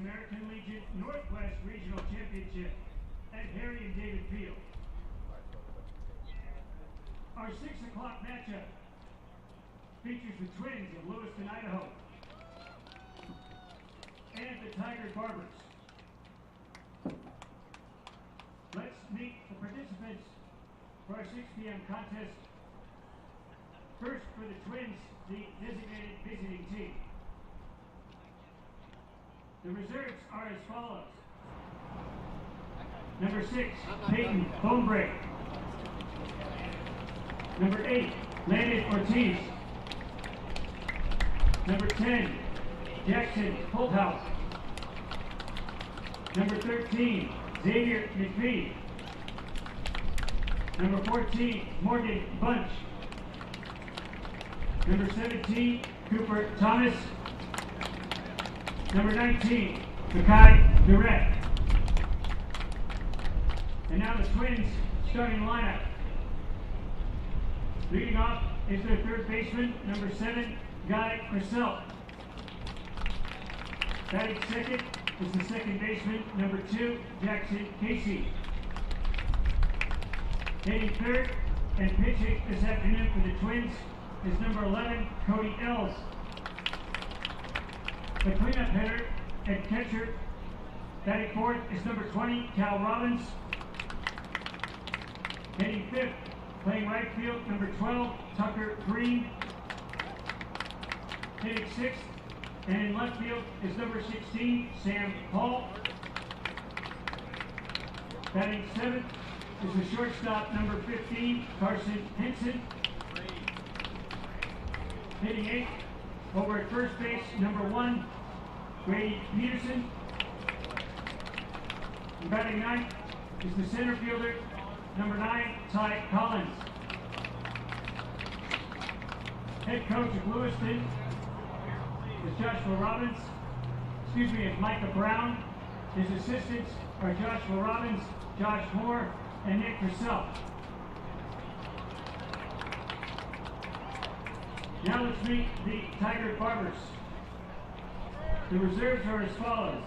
American Legion Northwest Regional Championship at Harry and David Field. Our 6 o'clock matchup features the Twins of Lewiston, Idaho, and the Tiger Barbers. Let's meet the participants for our 6 p.m. contest. First, for the Twins, the designated visiting team. The reserves are as follows. Number 6, Peyton Bonebreak. Number 8, Landon Ortiz. Number 10, Jackson Holthouse. Number 13, Xavier McPhee. Number 14, Morgan Bunch. Number 17, Cooper Thomas. Number 19, Makai Durrett. And now the Twins starting lineup. Leading off is their third baseman, number 7, Guy Purcell. Batting second is the second baseman, number 2, Jackson Casey. Hitting third and pitching this afternoon for the Twins is number 11, Cody Ells. The cleanup hitter and catcher batting fourth is number 20, Cal Robbins. Hitting fifth, playing right field, number 12, Tucker Green. Hitting sixth, and in left field is number 16, Sam Paul. Batting seventh is the shortstop, number 15, Carson Henson. Hitting eighth, over at first base, number 1, Grady Peterson. And batting ninth is the center fielder, number 9, Ty Collins. Head coach of Lewiston is Micah Brown. His assistants are Joshua Robbins, Josh Moore, and Nick Purcell. Now let's meet the Tiger Barbers. The reserves are as follows.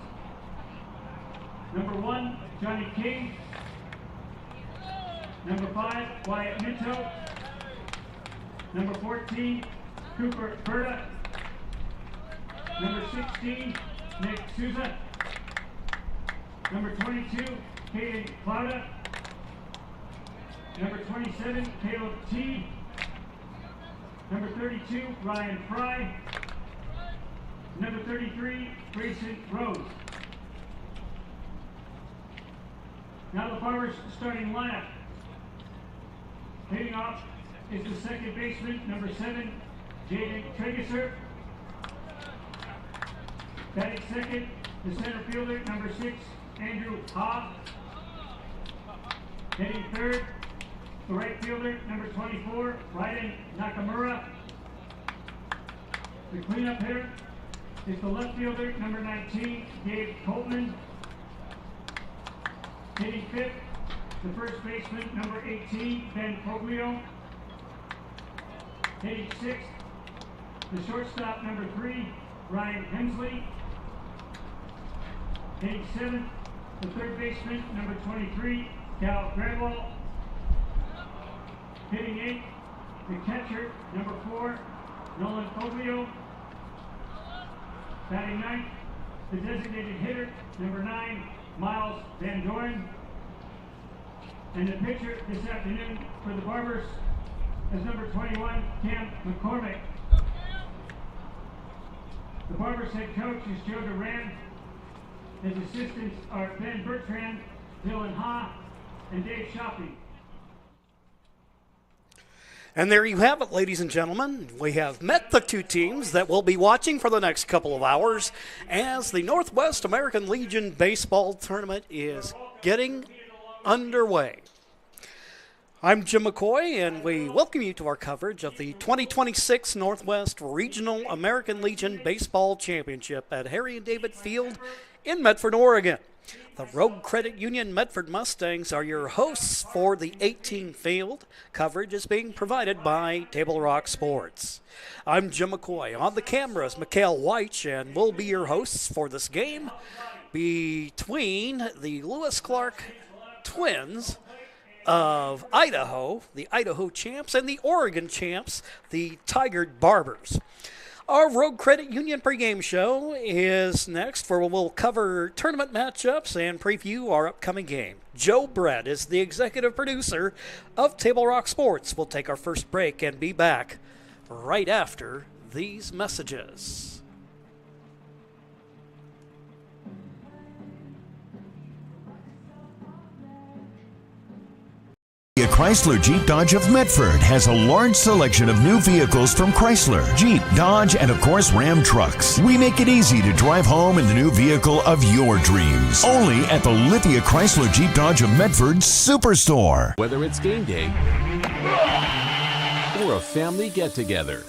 Number 1, Johnny King. Number 5, Wyatt Minto. Number 14, Cooper Berta. Number 16, Nick Souza. Number 22, Caden Clouda. Number 27, Caleb T. Number 32, Ryan Fry. Number 33, Grayson Rose. Now the Barbers starting lineup. Leading off is the second baseman, number 7, Jaden Tregesser. Batting second, the center fielder, number 6, Andrew Ha. Hitting third, the right fielder, number 24, Raiden Nakamura. The cleanup hitter is the left fielder, number 19, Dave Coltman. Hitting fifth, the first baseman, number 18, Ben Foglio. Hitting sixth, the shortstop, number 3, Ryan Hensley. Hitting seventh, the third baseman, number 23, Cal Gradwell. Hitting eighth, the catcher, number 4, Nolan Foglio. Batting ninth, the designated hitter, number 9, Miles Van Doren. And the pitcher this afternoon for the Barbers is number 21, Cam McCormick. The Barbers head coach is Joe Duran. His assistants are Ben Bertrand, Dylan Ha, and Dave Shopping. And there you have it, ladies and gentlemen. We have met the two teams that we'll be watching for the next couple of hours as the Northwest American Legion Baseball Tournament is getting underway. I'm Jim McCoy, and we welcome you to our coverage of the 2026 Northwest Regional American Legion Baseball Championship at Harry and David Field in Medford, Oregon. The Rogue Credit Union Medford Mustangs are your hosts for the 18 field. Coverage is being provided by Table Rock Sports. I'm Jim McCoy. On the camera is Mikhail Weich, and we'll be your hosts for this game. between the Lewis Clark twins of Idaho, the Idaho champs, and the Oregon champs, the Tiger Barbers. Our Road Credit Union pregame show is next, where we'll cover tournament matchups and preview our upcoming game. Joe Brett is the executive producer of Table Rock Sports. We'll take our first break and be back right after these messages. Chrysler Jeep Dodge of Medford has a large selection of new vehicles from Chrysler, Jeep, Dodge, and of course Ram trucks. We make it easy to drive home in the new vehicle of your dreams. Only at the Lithia Chrysler Jeep Dodge of Medford Superstore. Whether it's game day or a family get-together,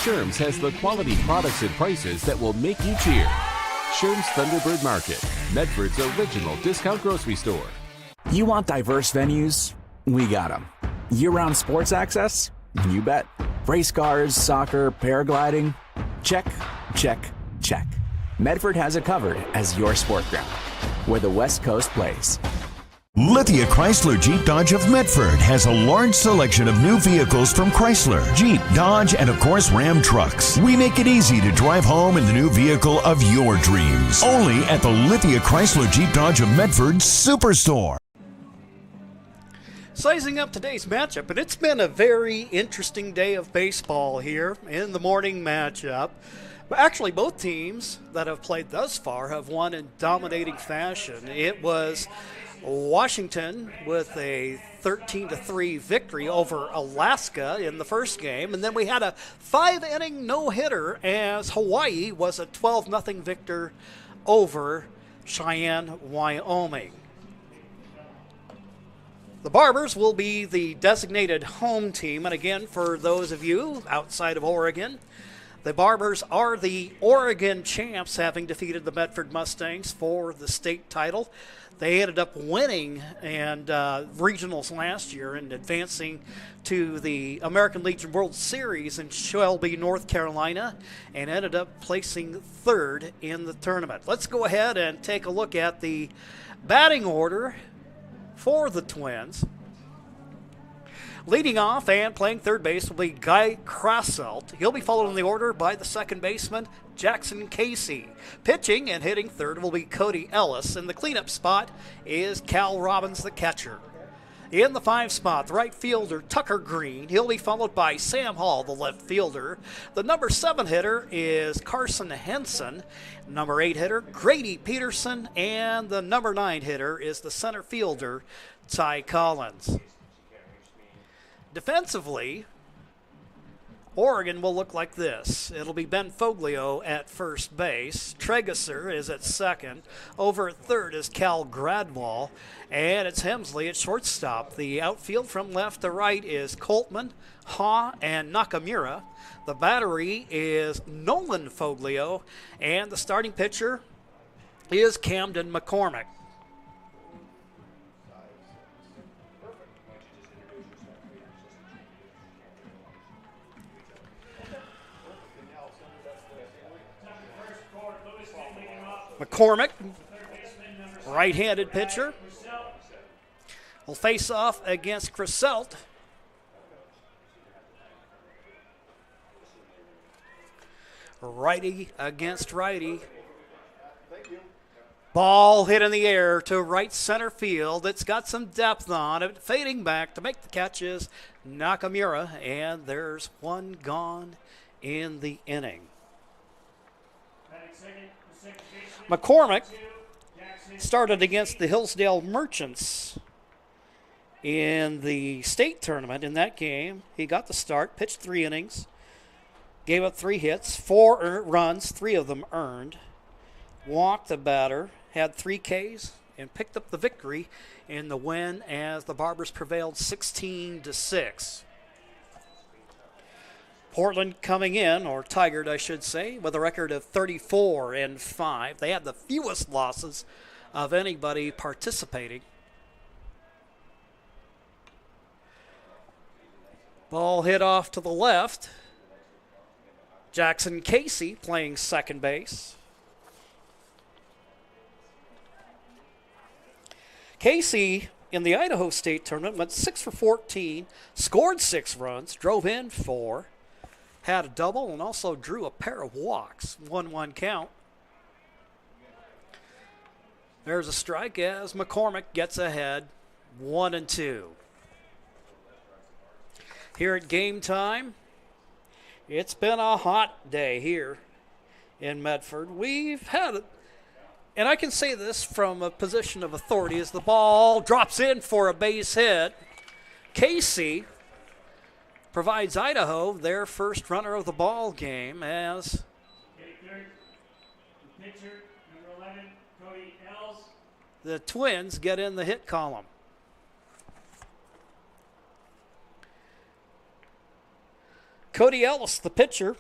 Sherm's has the quality products and prices that will make you cheer. Sherm's Thunderbird Market, Medford's original discount grocery store. You want diverse venues? We got them. Year-round sports access? You bet. Race cars, soccer, paragliding? Check, check, check. Medford has it covered as your sport ground, where the West Coast plays. Lithia Chrysler Jeep Dodge of Medford has a large selection of new vehicles from Chrysler, Jeep, Dodge, and of course Ram trucks. We make it easy to drive home in the new vehicle of your dreams. Only at the Lithia Chrysler Jeep Dodge of Medford Superstore. Sizing up today's matchup, and it's been a very interesting day of baseball here in the morning matchup. But actually, both teams that have played thus far have won in dominating fashion. It was Washington with a 13-3 victory over Alaska in the first game, and then we had a 5-inning no-hitter as Hawaii was a 12-0 victor over Cheyenne, Wyoming. The Barbers will be the designated home team, and again, for those of you outside of Oregon, the Barbers are the Oregon champs, having defeated the Medford Mustangs for the state title. They ended up winning and regionals last year and advancing to the American Legion World Series in Shelby, North Carolina, and ended up placing third in the tournament. Let's go ahead and take a look at the batting order for the Twins. Leading off and playing third base will be Guy Krasselt. He'll be followed in the order by the second baseman, Jackson Casey. Pitching and hitting third will be Cody Ellis, and the cleanup spot is Cal Robbins, the catcher. In the 5 spot, the right fielder, Tucker Green. He'll be followed by Sam Hall, the left fielder. The number 7 hitter is Carson Henson. Number 8 hitter, Grady Peterson. And the number 9 hitter is the center fielder, Ty Collins. Defensively, Oregon will look like this. It'll be Ben Foglio at first base. Tregesser is at second. Over at third is Cal Gradwall. And it's Hemsley at shortstop. The outfield from left to right is Coltman, Ha, and Nakamura. The battery is Nolan Foglio. And the starting pitcher is Camden McCormick. McCormick, right-handed pitcher, will face off against Krasselt. Righty against righty. Ball hit in the air to right center field. It's got some depth on it. Fading back to make the catch is Nakamura, and there's one gone in the inning. McCormick started against the Hillsdale Merchants in the state tournament. In that game, he got the start, pitched 3 innings, gave up 3 hits, 4 runs, 3 of them earned, walked the batter, had 3 Ks, and picked up the victory in the win as the Barbers prevailed 16-6. Portland coming in, or Tigard I should say, with a record of 34-5. They had the fewest losses of anybody participating. Ball hit off to the left. Jackson Casey playing second base. Casey in the Idaho State Tournament went 6 for 14, scored 6 runs, drove in 4, had a double, and also drew a pair of walks. 1-1 count. There's a strike as McCormick gets ahead, 1-2. Here at game time, it's been a hot day here in Medford. We've had, and I can say this from a position of authority, as the ball drops in for a base hit, Casey provides Idaho their first runner of the ball game as The pitcher, number 11, Cody Els. the Twins get in the hit column. Cody Ellis, the pitcher.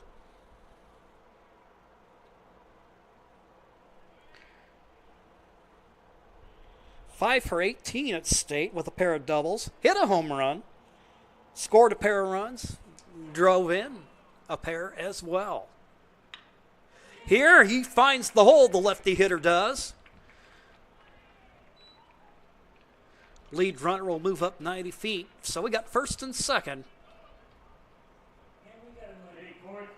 Five for 18 at State with a pair of doubles. Hit a home run. Scored a pair of runs. Drove in a pair as well. Here he finds the hole, the lefty hitter does. Lead runner will move up 90 feet. So we got first and second. Fourth,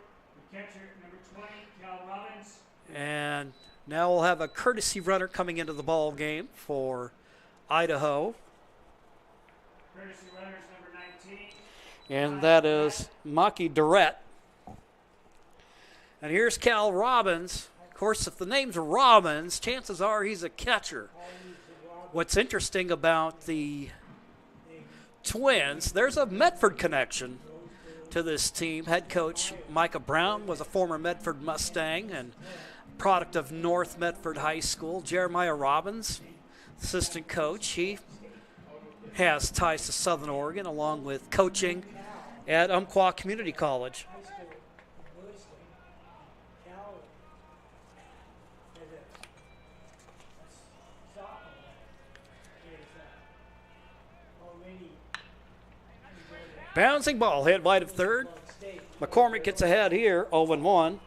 the catcher, number 20, Cal Robbins. And now we'll have a courtesy runner coming into the ball game for Idaho. Courtesy runners, number 19. And that is Maki Durrett. And here's Cal Robbins. Of course, if the name's Robbins, chances are he's a catcher. What's interesting about the Twins, there's a Medford connection to this team. Head coach Micah Brown was a former Medford Mustang and product of North Medford High School. Jeremiah Robbins, assistant coach, he has ties to Southern Oregon along with coaching at Umpqua Community College. Bouncing ball hit wide of third. McCormick gets ahead here, 0-1.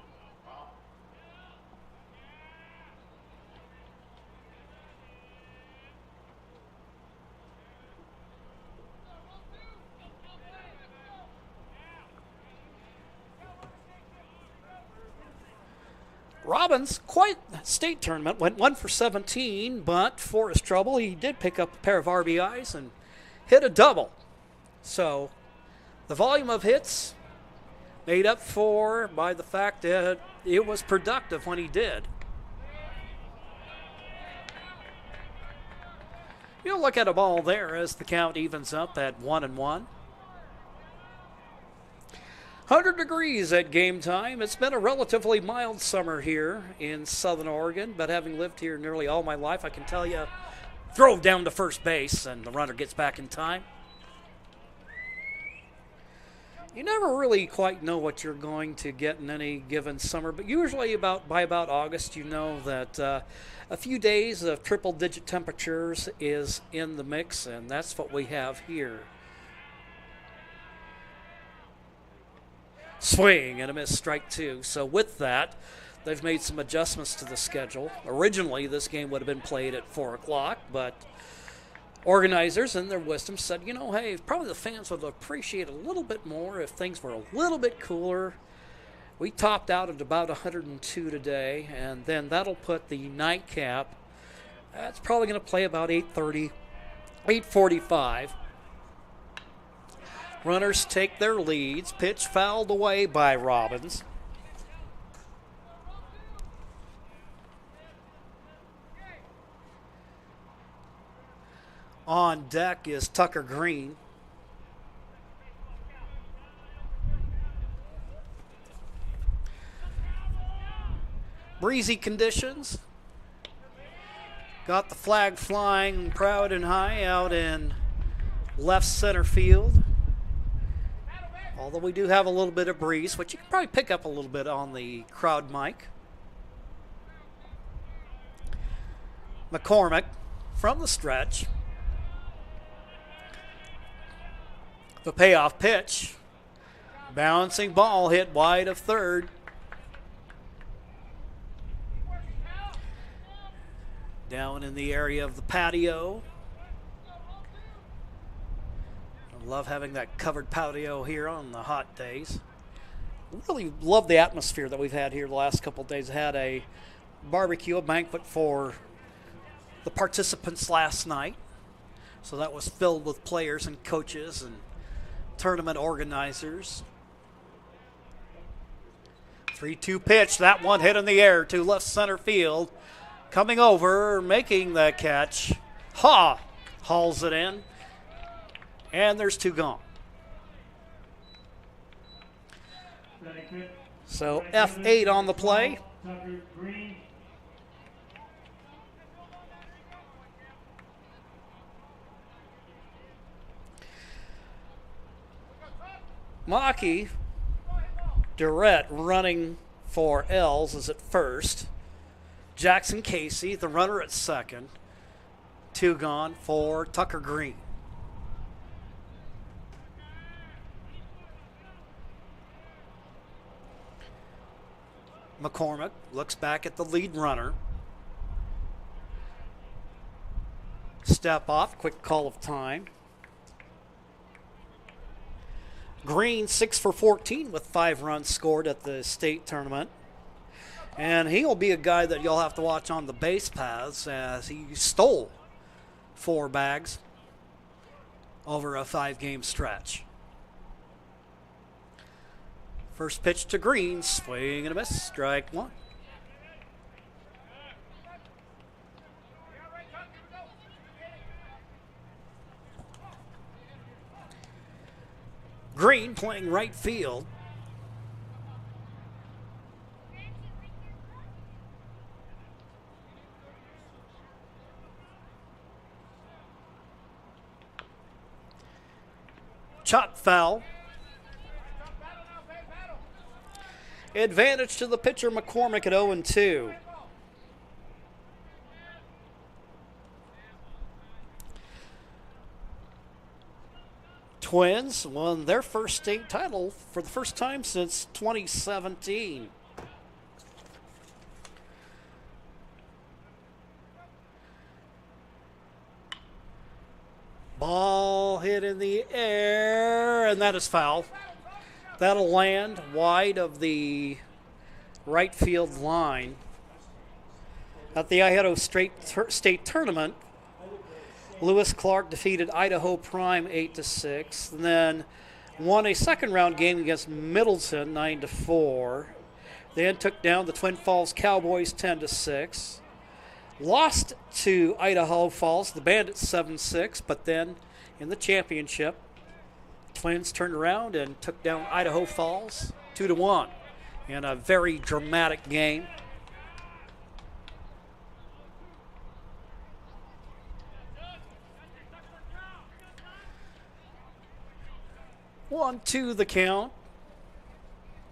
Robbins, quite state tournament, went 1 for 17, but for his trouble, he did pick up a pair of RBIs and hit a double. So the volume of hits made up for by the fact that it was productive when he did. You'll look at a ball there as the count evens up at 1-1. 100 degrees at game time. It's been a relatively mild summer here in Southern Oregon, but having lived here nearly all my life, I can tell you, throw down to first base and the runner gets back in time. You never really quite know what you're going to get in any given summer, but usually by about August, you know that a few days of triple-digit temperatures is in the mix, and that's what we have here. Swing and a miss, strike two. So with that, they've made some adjustments to the schedule. Originally, this game would have been played at 4 o'clock, but organizers, in their wisdom, said, you know, hey, probably the fans would appreciate a little bit more if things were a little bit cooler. We topped out at about 102 today, and then that'll put the nightcap. That's probably going to play about 8:30, 8:45. Runners take their leads. Pitch fouled away by Robbins. On deck is Tucker Green. Breezy conditions. Got the flag flying proud and high out in left center field. Although we do have a little bit of breeze, which you can probably pick up a little bit on the crowd mic. McCormick from the stretch. The payoff pitch. Bouncing ball hit wide of third. Down in the area of the patio Love having that covered patio here on the hot days. Really love the atmosphere that we've had here the last couple of days. Had a barbecue, a banquet for the participants last night. So that was filled with players and coaches and tournament organizers. 3-2 pitch. That one hit in the air to left center field. Coming over, making the catch. Hauls it in. And there's 2 gone. So F8 on the play. Maki Durrett running for Els is at first. Jackson Casey, the runner, at second. 2 gone for Tucker Green. McCormick looks back at the lead runner. Step off, quick call of time. Green 6 for 14 with 5 runs scored at the state tournament. And he'll be a guy that you'll have to watch on the base paths as he stole 4 bags over a 5-game stretch. First pitch to Green, swing and a miss, strike 1. Green playing right field. Chop foul. Advantage to the pitcher McCormick at 0-2. Twins won their first state title for the first time since 2017. Ball hit in the air, and that is foul. That'll land wide of the right field line. At the Idaho State Tournament, Lewis Clark defeated Idaho Prime 8-6, and then won a second-round game against Middleton 9-4. Then took down the Twin Falls Cowboys 10-6. Lost to Idaho Falls, the Bandits 7-6, but then in the championship, Twins turned around and took down Idaho Falls 2-1 in a very dramatic game. One, 2 the count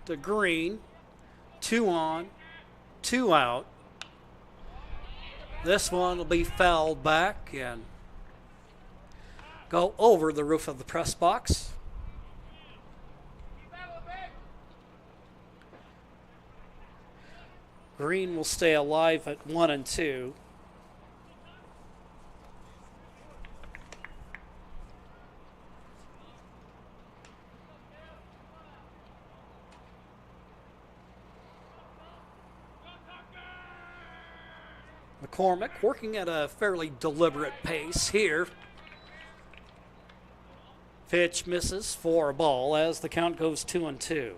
to Green. 2 on, 2 out. This one will be fouled back and go over the roof of the press box. Green will stay alive at 1-2. McCormick working at a fairly deliberate pace here. Pitch misses for a ball as the count goes 2-2.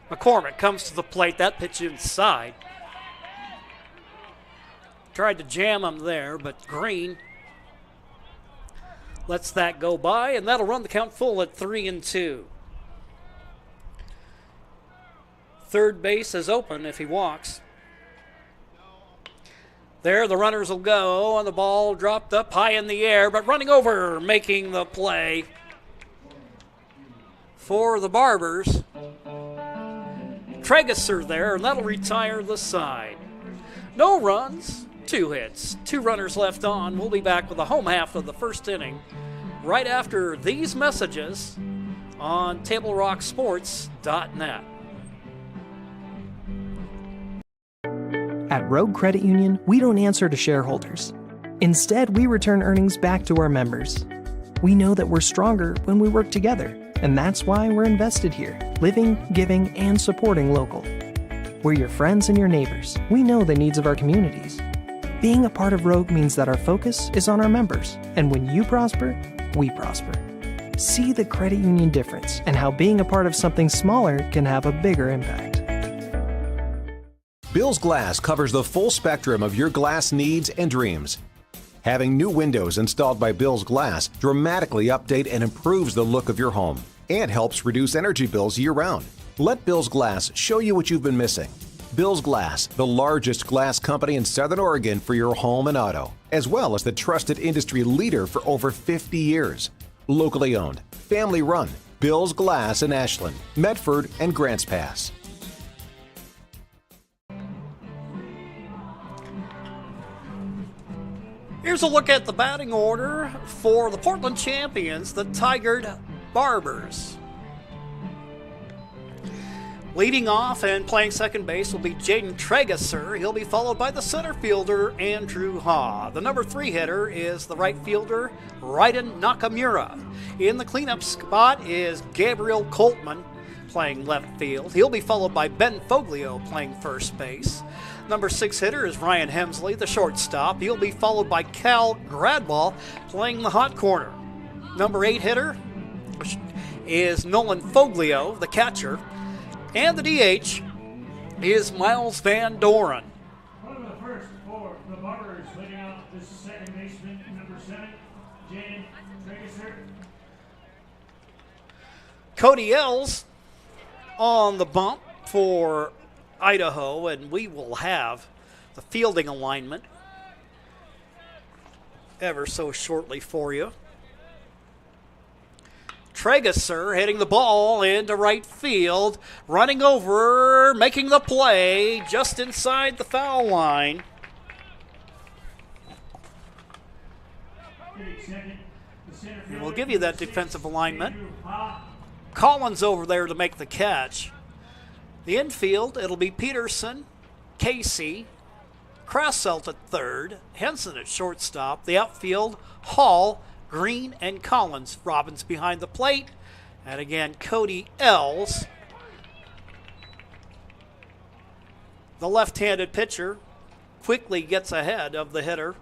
McCormick comes to the plate. That pitch inside. Tried to jam him there, but Green lets that go by, and that'll run the count full at 3-2. Third base is open if he walks. There the runners will go, and the ball dropped up high in the air, but running over, making the play for the Barbers. Tregesser there, and that'll retire the side. No runs, 2 hits, 2 runners left on. We'll be back with the home half of the first inning right after these messages on TableRockSports.net. At Rogue Credit Union, we don't answer to shareholders. Instead, we return earnings back to our members. We know that we're stronger when we work together, and that's why we're invested here, living, giving, and supporting local. We're your friends and your neighbors. We know the needs of our communities. Being a part of Rogue means that our focus is on our members, and when you prosper, we prosper. See the credit union difference and how being a part of something smaller can have a bigger impact. Bill's Glass covers the full spectrum of your glass needs and dreams. Having new windows installed by Bill's Glass dramatically update and improves the look of your home and helps reduce energy bills year-round. Let Bill's Glass show you what you've been missing. Bill's Glass, the largest glass company in Southern Oregon for your home and auto, as well as the trusted industry leader for over 50 years. Locally owned, family run, Bill's Glass in Ashland, Medford, and Grants Pass. Here's a look at the batting order for the Portland champions, the Tigard Barbers. Leading off and playing second base will be Jaden Tregesser. He'll be followed by the center fielder, Andrew Ha. The number 3 hitter is the right fielder, Raiden Nakamura. In the cleanup spot is Gabriel Coltman playing left field. He'll be followed by Ben Foglio playing first base. Number 6 hitter is Ryan Hemsley, the shortstop. He'll be followed by Cal Gradwell playing the hot corner. Number 8 hitter is Nolan Foglio, the catcher. And the DH is Miles Van Doren. One of the first for the Barbers, leading out this second baseman, number 7, Jaden Tregesser. Cody Els on the bump for Idaho, and we will have the fielding alignment ever so shortly for you. Tregesser hitting the ball into right field, running over, making the play just inside the foul line. And we'll give you that defensive alignment. Collins over there to make the catch. The infield, it'll be Peterson, Casey, Krauselt at third, Henson at shortstop. The outfield, Hall, Green, and Collins. Robbins behind the plate. And again, Cody Els. The left-handed pitcher quickly gets ahead of the hitter.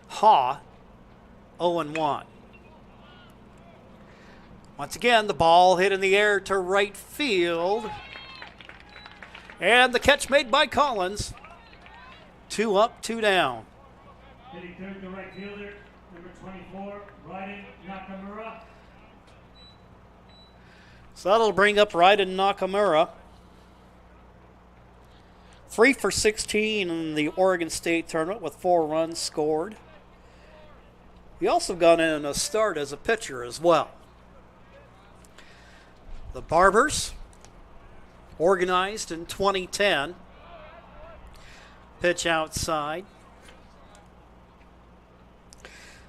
Ha, 0-1. Once again, the ball hit in the air to right field. And the catch made by Collins. 2 up, 2 down. Hitting third, the right fielder, number 24, Raiden Nakamura. So that'll bring up Raiden Nakamura. 3 for 16 in the Oregon State tournament with 4 runs scored. He also got in a start as a pitcher as well. The Barbers, organized in 2010. Pitch outside.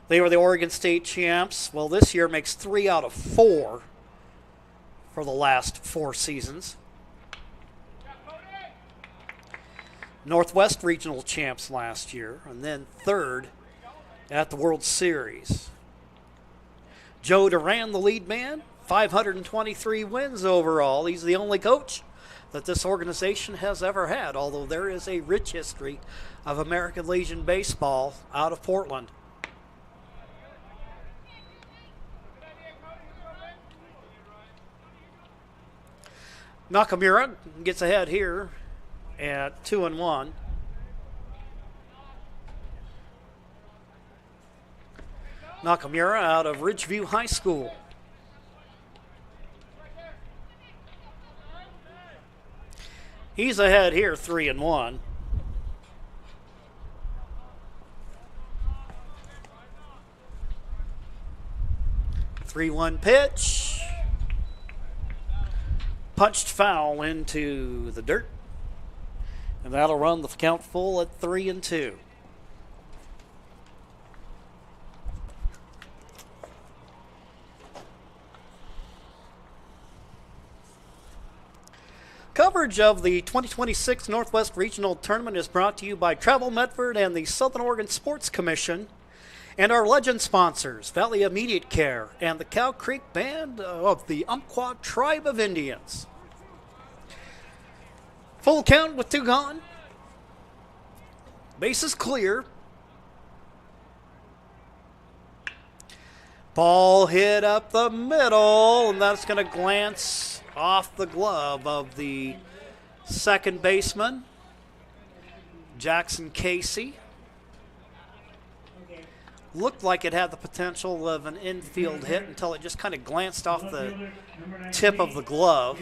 They were the Oregon State champs. Well, this year makes 3 out of 4 for the last 4 seasons. Northwest Regional champs last year, and then 3rd at the World Series. Joe Duran, the lead man, 523 wins overall. He's the only coach that this organization has ever had, although there is a rich history of American Legion baseball out of Portland. Nakamura gets ahead here at 2-1. Nakamura out of Ridgeview High School. He's ahead here, 3-1. Three-one pitch. Punched foul into the dirt. And that'll run the count full at 3-2. Coverage of the 2026 Northwest Regional Tournament is brought to you by Travel Medford and the Southern Oregon Sports Commission, and our legend sponsors, Valley Immediate Care and the Cow Creek Band of the Umpqua Tribe of Indians. Full count with 2 gone. Bases clear. Ball hit up the middle, and that's going to glance off the glove of the second baseman, Jackson Casey. Looked like it had the potential of an infield hit until it just kind of glanced off the tip of the glove.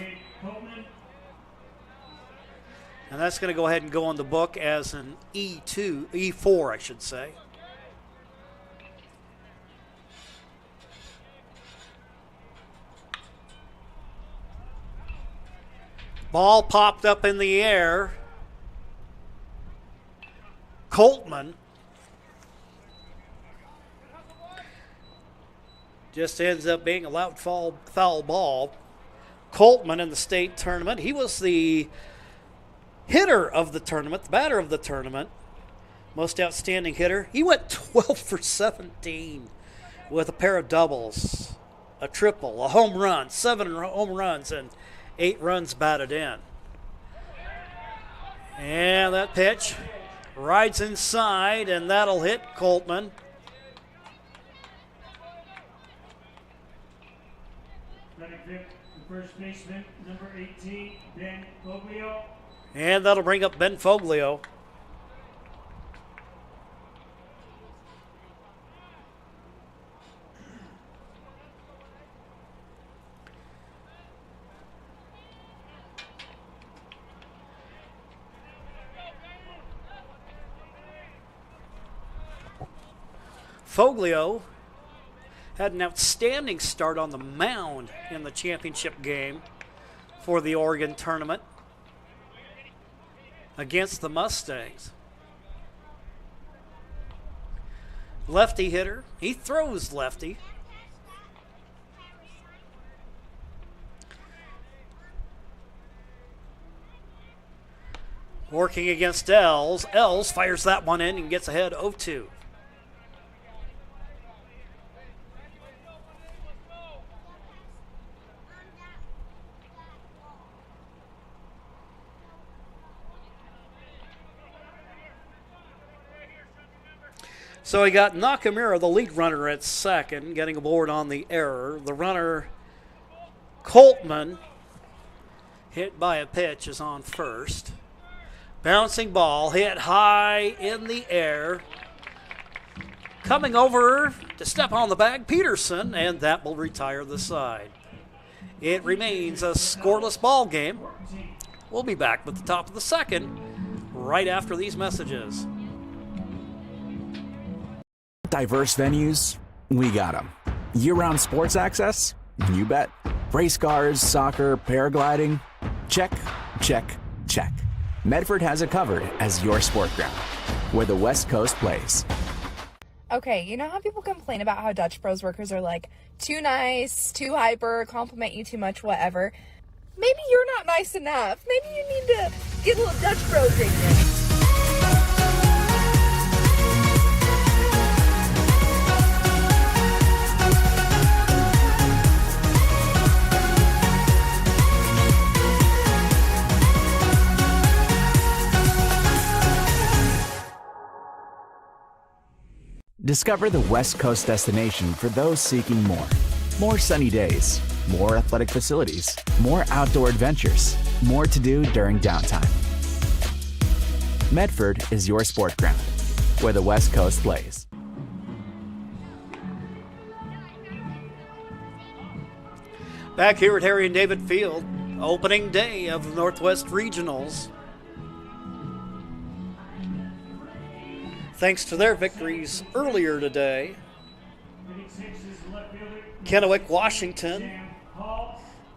And that's going to go ahead and go on the book as an E4, I should say. Ball popped up in the air. Coltman just ends up being a loud foul ball. Coltman in the state tournament, he was the hitter of the tournament, the batter of the tournament, most outstanding hitter. He went 12 for 17 with a pair of doubles, a triple, a home run, 7 home runs, and 8 runs batted in. And that pitch rides inside, and that'll hit Coltman. The first baseman, number 18, Ben Foglio. And that'll bring up Ben Foglio. Foglio had an outstanding start on the mound in the championship game for the Oregon tournament against the Mustangs. Lefty hitter. He throws lefty. Working against Els. Els fires that one in and gets ahead 0-2. So he got Nakamura, the lead runner, at second, getting aboard on the error. The runner, Coltman, hit by a pitch, is on first. Bouncing ball, hit high in the air. Coming over to step on the bag, Peterson, and that will retire the side. It remains a scoreless ball game. We'll be back with the top of the second right after these messages. Diverse venues, we got them. Year-round sports access? You bet. Race cars, soccer, paragliding? Check, check, check. Medford has it covered as your sport ground, where the West Coast plays. Okay, you know how people complain about how Dutch Bros workers are like too nice, too hyper, compliment you too much, whatever? Maybe you're not nice enough. Maybe you need to get a little Dutch Bro treatment. Discover the West Coast destination for those seeking more. More sunny days, more athletic facilities, more outdoor adventures, more to do during downtime. Medford is your sport ground, where the West Coast plays. Back here at Harry and David Field, opening day of the Northwest Regionals. Thanks to their victories earlier today, Kennewick, Washington,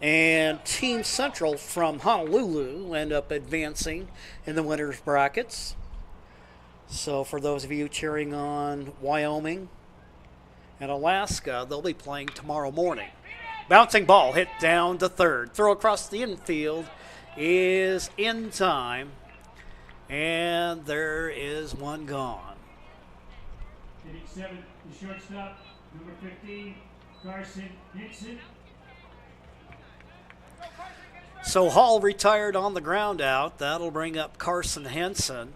and Team Central from Honolulu end up advancing in the winners' brackets. So for those of you cheering on Wyoming and Alaska, they'll be playing tomorrow morning. Bouncing ball hit down to third. Throw across the infield is in time, and there is one gone. Hitting 7, the shortstop, number 15, Carson Hinson. So Hall retired on the ground out. That'll bring up Carson Henson.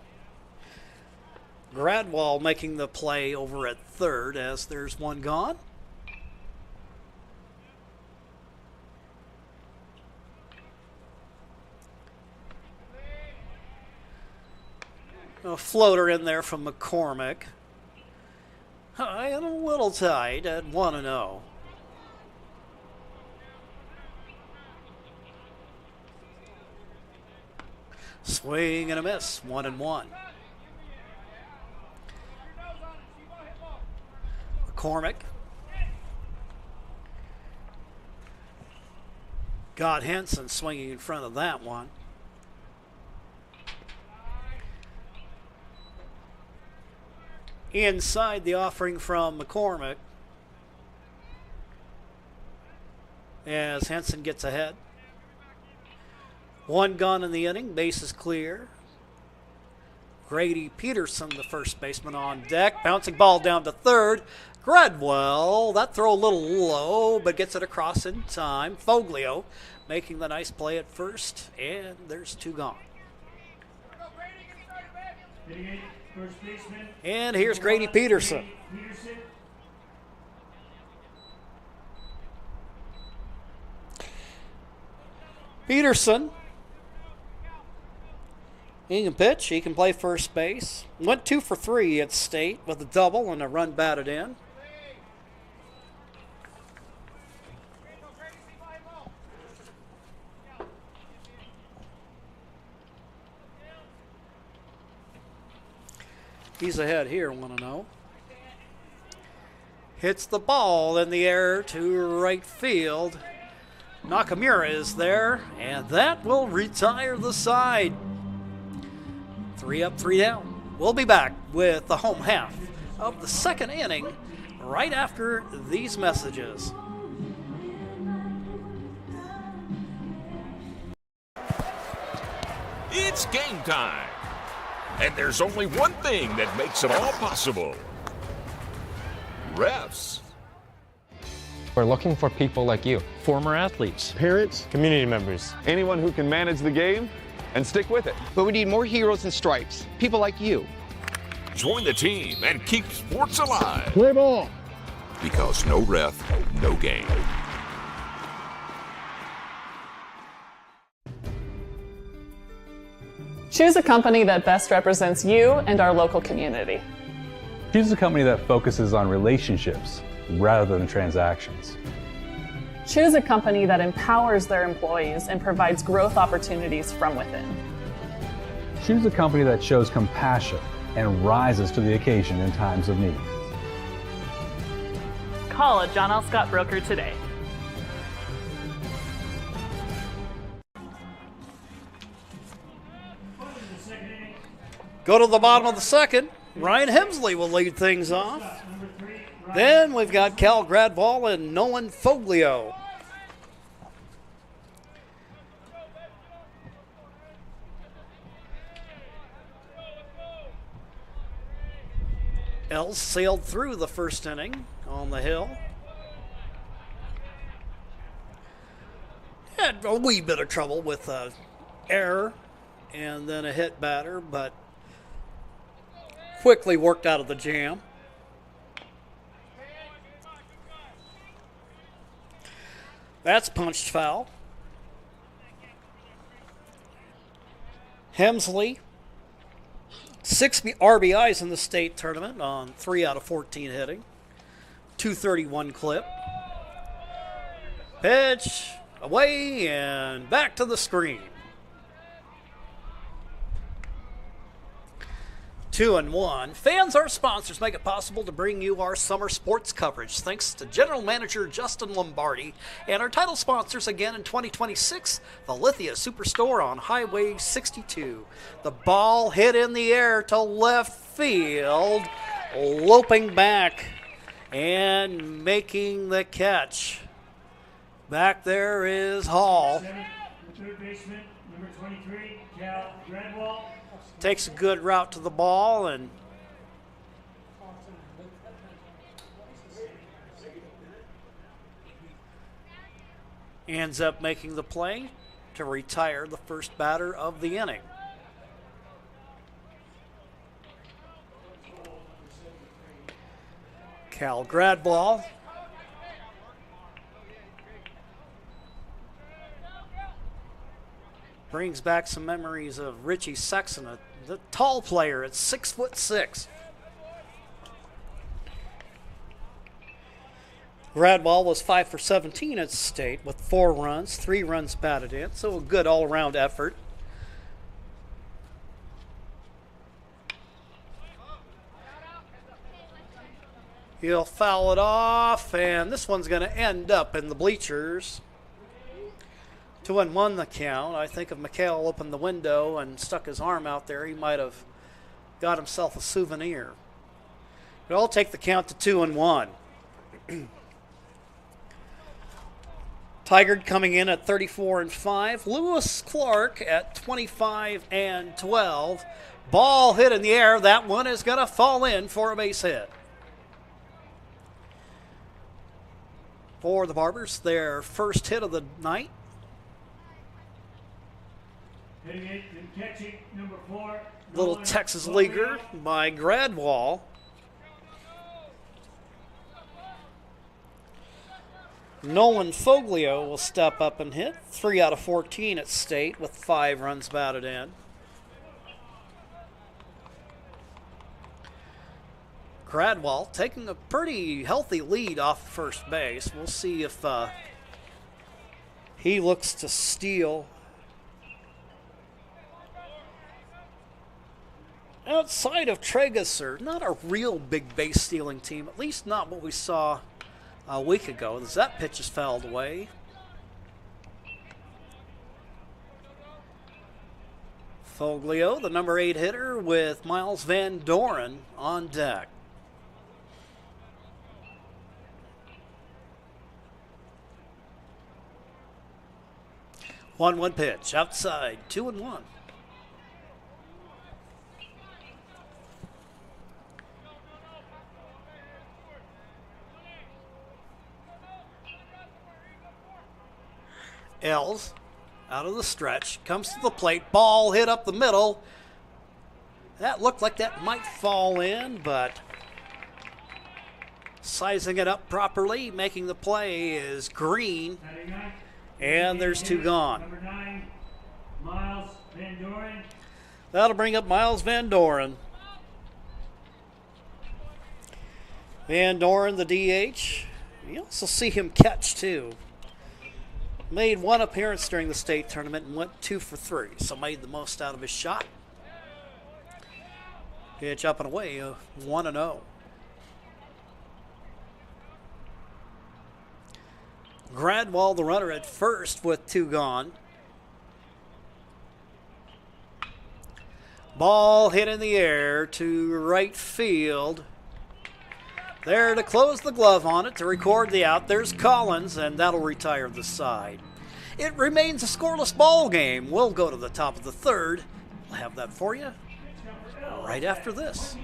Gradwall making the play over at third as there's one gone. A floater in there from McCormick. High and a little tight at 1-0. Swing and a miss, 1-1. McCormick got Henson swinging in front of that one. Inside the offering from McCormick as Henson gets ahead. One gone in the inning, base is clear. Grady Peterson, the first baseman, on deck. Bouncing ball down to third. Gradwell, that throw a little low, but gets it across in time. Foglio making the nice play at first, and there's two gone. And here's Grady Peterson. Peterson, he can pitch, he can play first base. Went 2 for 3 at State with a double and a run batted in. He's ahead here, 1-0. Hits the ball in the air to right field. Nakamura is there, and that will retire the side. 3 up, 3 down. We'll be back with the home half of the second inning right after these messages. It's game time. And there's only one thing that makes it all possible. Refs. We're looking for people like you. Former athletes. Parents. Community members. Anyone who can manage the game and stick with it. But we need more heroes and stripes. People like you. Join the team and keep sports alive. Play ball. Because no ref, no game. Choose a company that best represents you and our local community. Choose a company that focuses on relationships rather than transactions. Choose a company that empowers their employees and provides growth opportunities from within. Choose a company that shows compassion and rises to the occasion in times of need. Call a John L. Scott broker today. Go to the bottom of the second. Ryan Hemsley will lead things off. Then we've got Cal Gradwall and Nolan Foglio. Els sailed through the first inning on the hill. Had a wee bit of trouble with error and then a hit batter, but quickly worked out of the jam. That's punched foul. Hemsley, 6 RBIs in the state tournament on 3 out of 14 hitting. 231 clip. Pitch, away, and back to the screen. 2-1. Fans, our sponsors, make it possible to bring you our summer sports coverage. Thanks to General Manager Justin Lombardi and our title sponsors again in 2026, the Lithia Superstore on Highway 62. The ball hit in the air to left field, loping back and making the catch. Back there is Hall. The third baseman, Number 23, Cal Gradwell. Takes a good route to the ball and ends up making the play to retire the first batter of the inning. Cal Gradwell brings back some memories of Richie Sexton, the tall player at 6'6". Gradwell was 5 for 17 at state with 4 runs, 3 runs batted in, so a good all-around effort. He'll foul it off, and this one's going to end up in the bleachers. 2-1 the count. I think if McHale opened the window and stuck his arm out there, he might have got himself a souvenir. But I'll take the count to 2-1. Tigard coming in at 34-5. Lewis Clark at 25-12. Ball hit in the air. That one is going to fall in for a base hit. For the Barbers, their first hit of the night. Hitting it and catching, number 4. Little Texas leaguer by Gradwell. Nolan Foglio will step up and hit. 3 out of 14 at state with 5 runs batted in. Gradwell taking a pretty healthy lead off first base. We'll see if he looks to steal. Outside of Traeger, not a real big base stealing team, at least not what we saw a week ago, as that pitch is fouled away. Foglio, the number 8 hitter, with Miles Van Doren on deck. One pitch outside, 2-1. Els out of the stretch, comes to the plate, ball hit up the middle. That looked like that might fall in, but sizing it up properly, making the play is Green, and there's 2 gone. Number 9, Miles Van Doren. That'll bring up Miles Van Doren. Van Doren, the DH. You also see him catch, too. Made 1 appearance during the state tournament and went 2 for 3, so made the most out of his shot. Pitch up and away, 1-0. Gradwell, the runner at first with 2 gone. Ball hit in the air to right field. There to close the glove on it to record the out. There's Collins, and that'll retire the side. It remains a scoreless ball game. We'll go to the top of the 3rd. We'll have that for you right after this.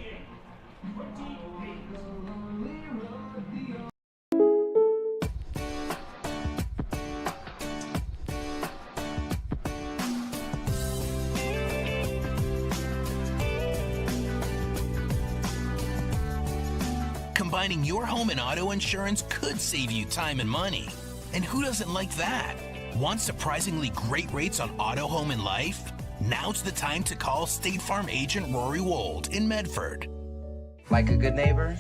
Combining your home and auto insurance could save you time and money. And who doesn't like that? Want surprisingly great rates on auto, home, and life? Now's the time to call State Farm agent Rory Wold in Medford. Like a good neighbor,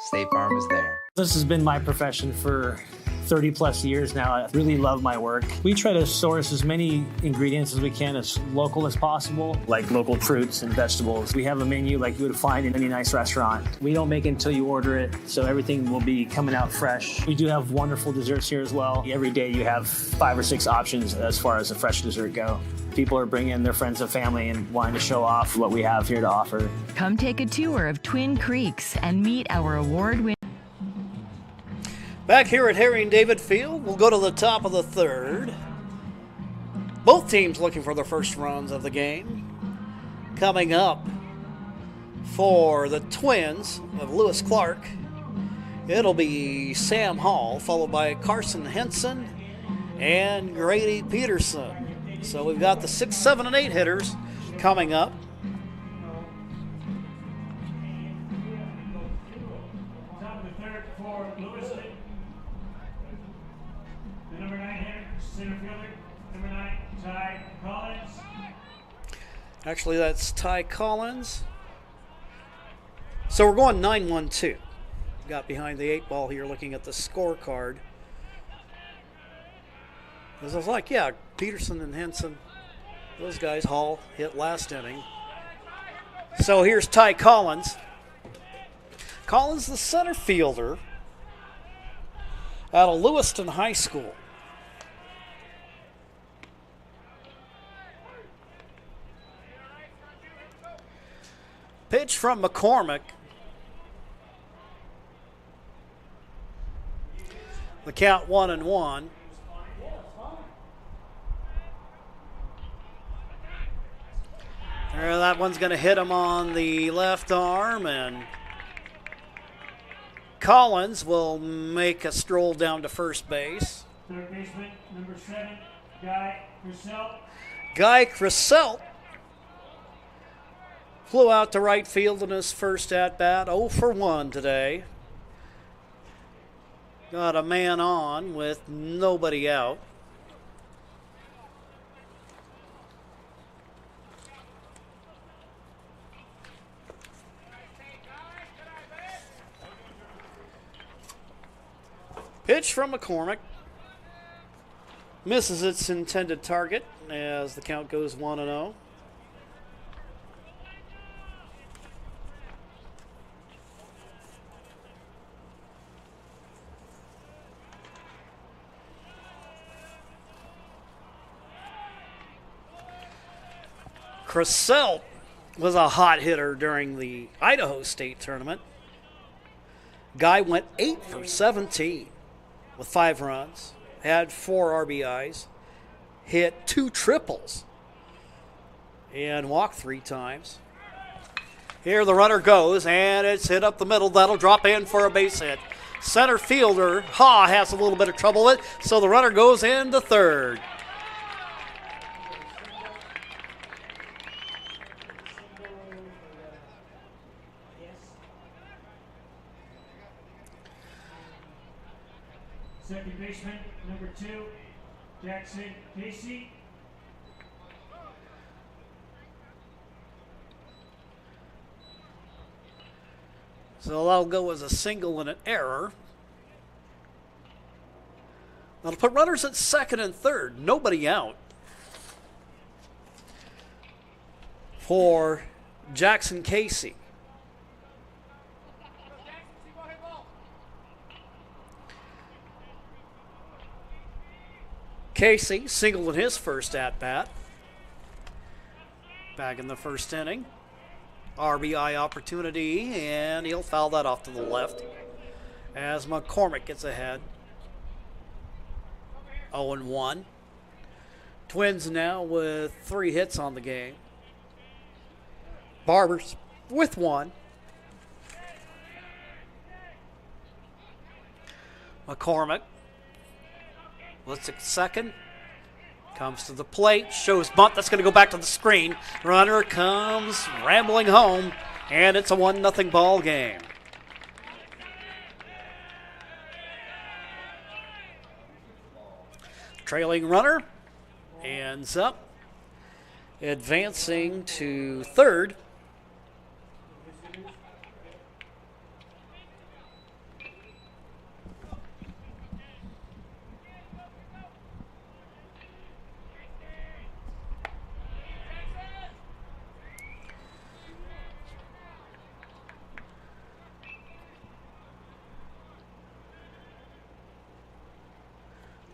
State Farm is there. This has been my profession for 30 plus years now. I really love my work. We try to source as many ingredients as we can, as local as possible, like local fruits and vegetables. We have a menu like you would find in any nice restaurant. We don't make it until you order it, so everything will be coming out fresh. We do have wonderful desserts here as well. Every day you have 5 or 6 options as far as a fresh dessert go. People are bringing their friends and family and wanting to show off what we have here to offer. Come take a tour of Twin Creeks and meet our award-winning. Back here at Harry and David Field, we'll go to the top of the 3rd. Both teams looking for their first runs of the game. Coming up for the Twins of Lewis Clark, it'll be Sam Hall, followed by Carson Henson and Grady Peterson. So we've got the 6, 7, and 8 hitters coming up. Top of the third for Lewiston. The number 9 hitter, center fielder, number 9, Ty Collins. Actually, that's Ty Collins. So we're going 9-1-2. Got behind the 8 ball here looking at the scorecard. Because I was like, yeah, Peterson and Henson, those guys, Hall hit last inning. So here's Ty Collins. Collins, the center fielder out of Lewiston High School. Pitch from McCormick. The count 1-1. There, that one's going to hit him on the left arm, and Collins will make a stroll down to first base. Third baseman, number 7, Guy Crisell. Guy Crisell flew out to right field in his first at-bat, 0 for 1 today. Got a man on with nobody out. Pitch from McCormick. Misses its intended target as the count goes 1-0. Crisell was a hot hitter during the Idaho State tournament. Guy went 8 for 17 with 5 runs, had 4 RBIs, hit 2 triples, and walked 3 times. Here the runner goes, and it's hit up the middle. That'll drop in for a base hit. Center fielder Ha has a little bit of trouble with it, so the runner goes into third. Second baseman, number 2, Jackson Casey. So that'll go as a single and an error. That'll put runners at second and third. Nobody out for Jackson Casey. Casey singled in his first at-bat. Back in the first inning. RBI opportunity, and he'll foul that off to the left as McCormick gets ahead. 0-1. Twins now with 3 hits on the game. Barbers with 1. McCormick looks at second. Comes to the plate, shows bunt. That's going to go back to the screen. Runner comes rambling home, and it's a 1-0 ball game. Trailing runner ends up advancing to third.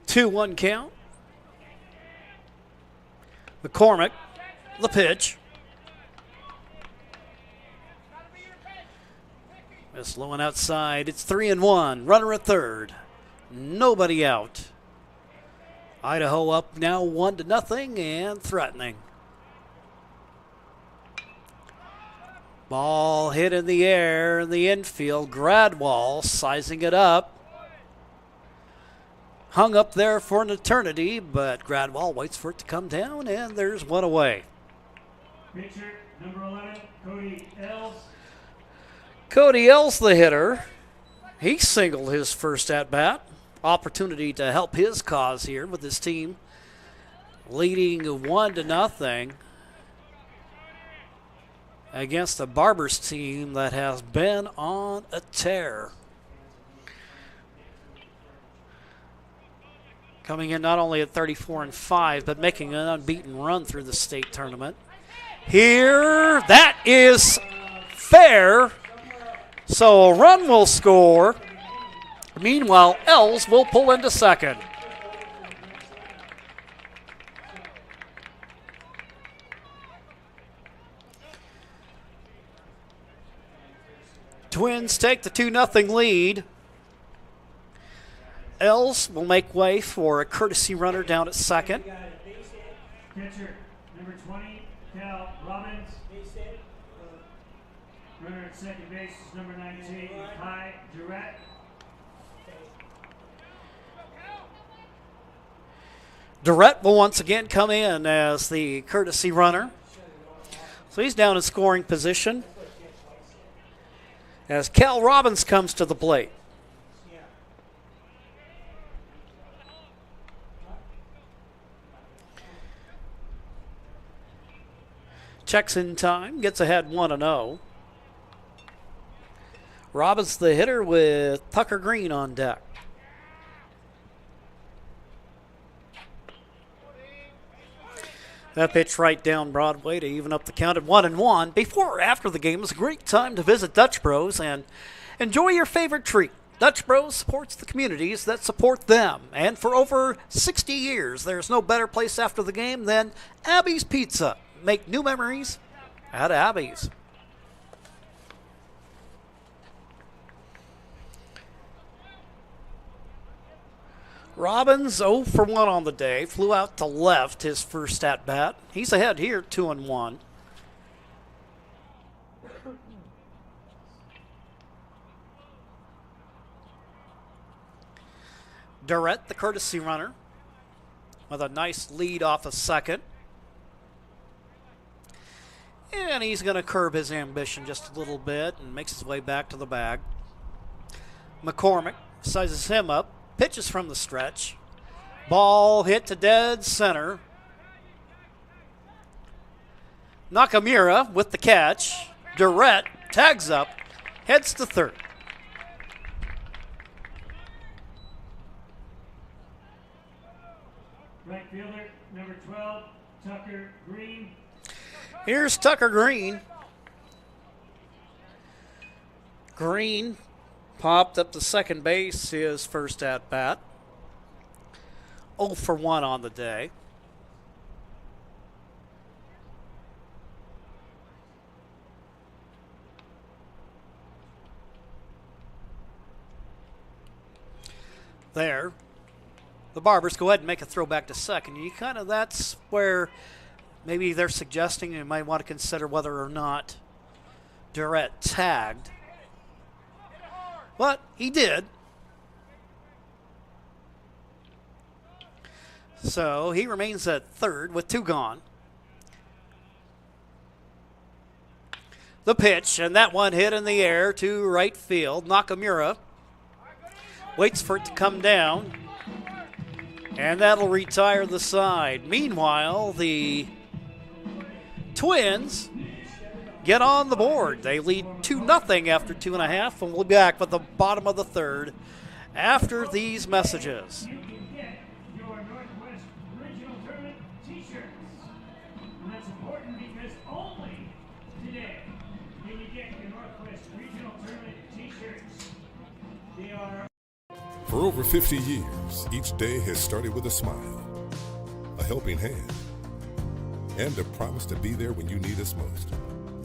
Two-one count. McCormick, the pitch. It's low and outside. It's 3-1. Runner at third. Nobody out. Idaho up now 1-0 and threatening. Ball hit in the air in the infield. Gradwall sizing it up. Hung up there for an eternity, but Gradwall waits for it to come down, and there's one away. Pitcher, number 11, Cody Els. Cody Els, the hitter. He singled his first at-bat. Opportunity to help his cause here with his team leading 1-0 against the Barbers team that has been on a tear. Coming in not only at 34-5, but making an unbeaten run through the state tournament. Here, that is fair. So a run will score. Meanwhile, Els will pull into second. Twins take the 2-0 lead. Els will make way for a courtesy runner down at second. Pitcher, number 20, Cal Robbins. Runner at second base is number 19, Ty Durrett. Durrett will once again come in as the courtesy runner. So he's down in scoring position as Cal Robbins comes to the plate. Checks in time, gets ahead 1-0. Robbins the hitter with Tucker Green on deck. That pitch right down Broadway to even up the count at 1-1. Before or after the game is a great time to visit Dutch Bros and enjoy your favorite treat. Dutch Bros supports the communities that support them. And for over 60 years, there's no better place after the game than Abby's Pizza. Make new memories at Abby's. Robbins 0 for 1 on the day. Flew out to left his first at bat. He's ahead here 2-1. Durrett, the courtesy runner, with a nice lead off a second. And he's going to curb his ambition just a little bit and makes his way back to the bag. McCormick sizes him up, pitches from the stretch. Ball hit to dead center. Nakamura with the catch. Durrett tags up, heads to third. Right fielder, number 12, Tucker Green. Here's Tucker Green. Green popped up to second base his first at bat. 0 for 1 on the day. There. The Barbers go ahead and make a throw back to second. That's where maybe they're suggesting you might want to consider whether or not Durrett tagged. But he did. So he remains at third with 2 gone. The pitch, and that one hit in the air to right field. Nakamura waits for it to come down, and that'll retire the side. Meanwhile, the Twins get on the board. They lead 2-0 after 2.5, and we'll be back with the bottom of the third after these messages. You can get your Northwest Regional Tournament t-shirts. And that's important because only today can you get your Northwest Regional Tournament t-shirts. They are... For over 50 years, each day has started with a smile, a helping hand, and a promise to be there when you need us most.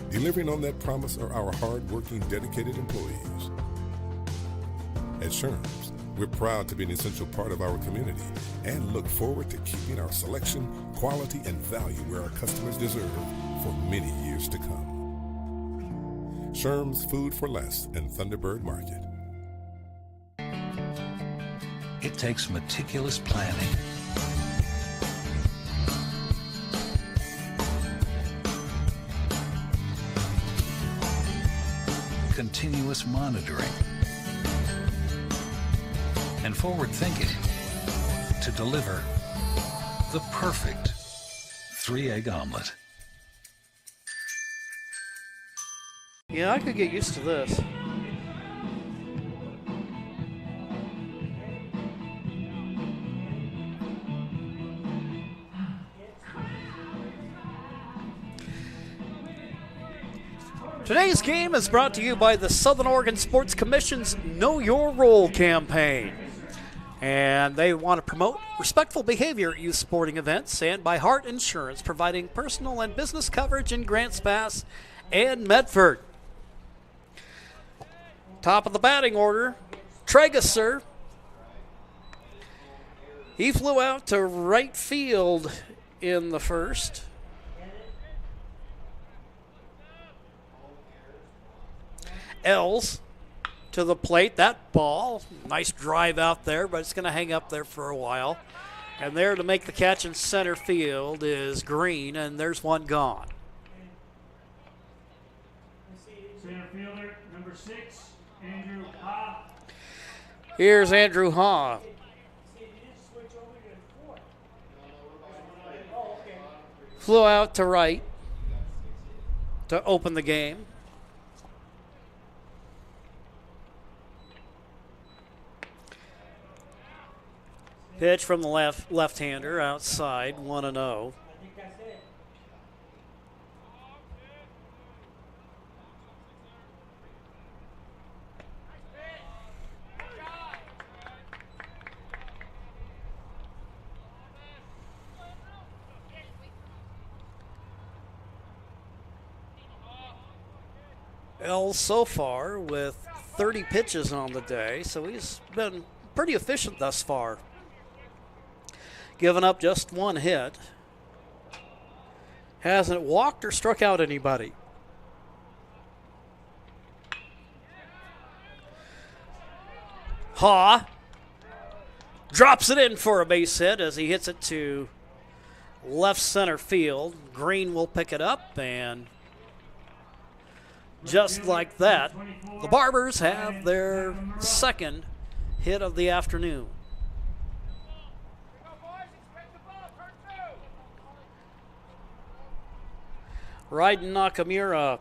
Delivering on that promise are our hard-working, dedicated employees. At Sherms, We're proud to be an essential part of our community and look forward to keeping our selection, quality, and value where our customers deserve for many years to come. Sherm's Food for Less and Thunderbird Market. It takes meticulous planning, continuous monitoring, and forward thinking to deliver the perfect 3-egg omelet. Yeah, I could get used to this. Today's game is brought to you by the Southern Oregon Sports Commission's Know Your Role campaign. And they want to promote respectful behavior at youth sporting events, and by Hart Insurance, providing personal and business coverage in Grants Pass and Medford. Top of the batting order, Traeger. He flew out to right field in the first. Els to the plate. That ball, nice drive out there, but it's going to hang up there for a while. And there to make the catch in center field is Green, and there's one gone. Center fielder, number 6, Andrew Ha. Here's Andrew Ha. Flew out to right to open the game. Pitch from the left-hander outside, 1-0. Els so far with 30 pitches on the day, so he's been pretty efficient thus far. Given up just one hit. Hasn't walked or struck out anybody. Ha drops it in for a base hit as he hits it to left center field. Green will pick it up, and just like that, the Barbers have their second hit of the afternoon. Raiden Nakamura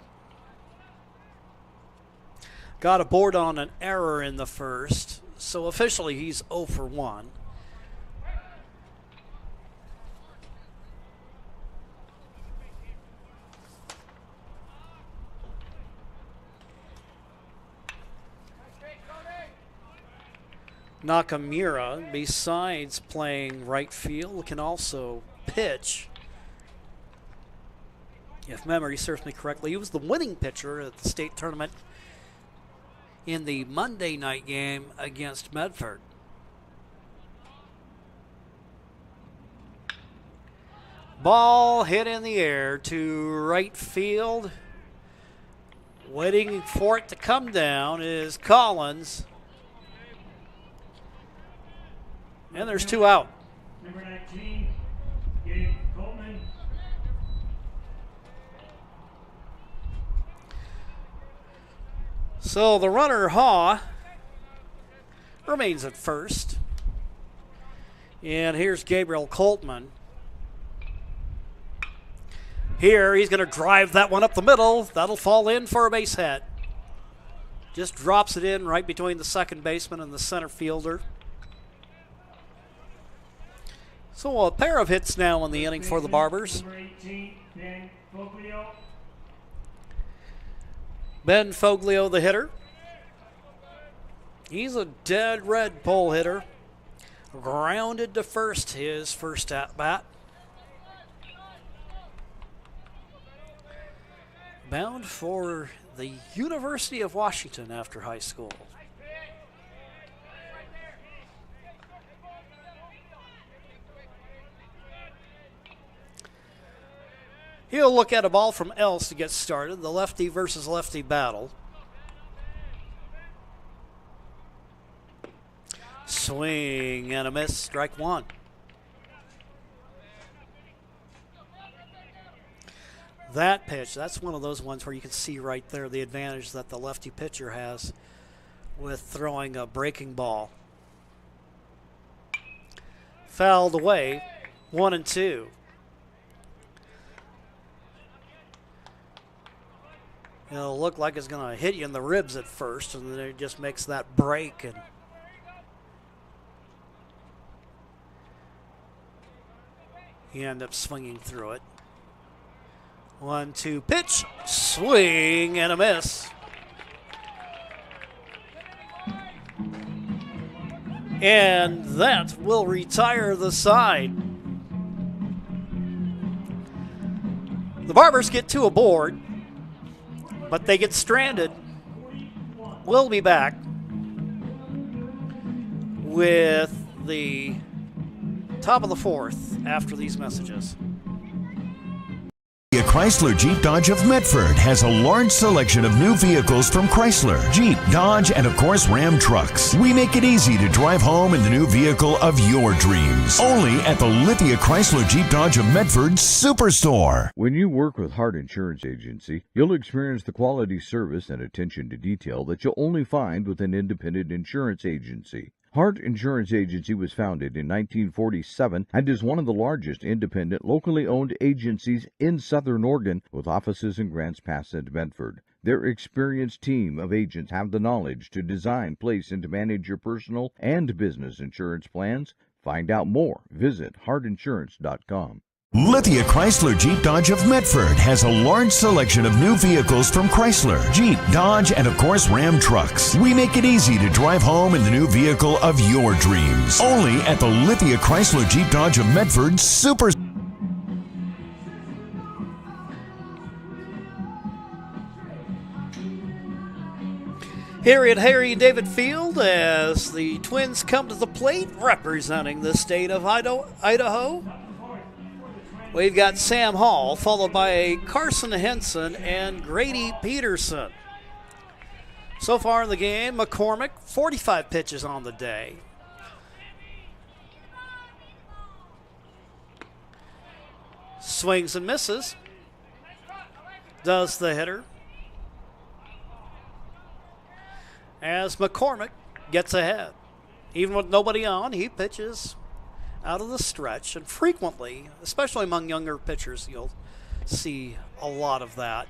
got aboard on an error in the first, so officially he's 0 for 1. Nakamura, besides playing right field, can also pitch. If memory serves me correctly, he was the winning pitcher at the state tournament in the Monday night game against Medford. Ball hit in the air to right field. Waiting for it to come down is Collins. And there's 2 out. Number 19, Gabe Coleman. So the runner, Ha, remains at first. And here's Gabriel Coltman. Here, he's going to drive that one up the middle. That'll fall in for a base hit. Just drops it in right between the second baseman and the center fielder. So a pair of hits now in the inning for the Barbers. Number 18, Ben Foglio. Ben Foglio, the hitter. He's a dead red pole hitter. Grounded to first his first at-bat. Bound for the University of Washington after high school. He'll look at a ball from Else to get started. The lefty versus lefty battle. Swing and a miss. Strike one. That pitch, that's one of those ones where you can see right there the advantage that the lefty pitcher has with throwing a breaking ball. Fouled away, 1-2. It'll look like it's going to hit you in the ribs at first, and then it just makes that break. And you end up swinging through it. 1-2 pitch, swing and a miss. And that will retire the side. The Barbers get two aboard, but they get stranded. We'll be back with the top of the fourth after these messages. Chrysler Jeep Dodge of Medford has a large selection of new vehicles from Chrysler, Jeep, Dodge, and of course Ram trucks. We make it easy to drive home in the new vehicle of your dreams. Only at the Lithia Chrysler Jeep Dodge of Medford Superstore. When you work with Hart Insurance Agency, you'll experience the quality service and attention to detail that you'll only find with an independent insurance agency. Hart Insurance Agency was founded in 1947 and is one of the largest independent, locally owned agencies in Southern Oregon, with offices in Grants Pass and Medford. Their experienced team of agents have the knowledge to design, place, and to manage your personal and business insurance plans. Find out more. Visit hartinsurance.com. Lithia Chrysler Jeep Dodge of Medford has a large selection of new vehicles from Chrysler, Jeep, Dodge, and of course Ram trucks. We make it easy to drive home in the new vehicle of your dreams. Only at the Lithia Chrysler Jeep Dodge of Medford Super. Here at Harry David Field as the Twins come to the plate representing the state of Idaho. We've got Sam Hall, followed by Carson Henson and Grady Peterson. So far in the game, McCormick, 45 pitches on the day. Swings and misses. Does the hitter. As McCormick gets ahead. Even with nobody on, he pitches out of the stretch, and frequently, especially among younger pitchers, you'll see a lot of that.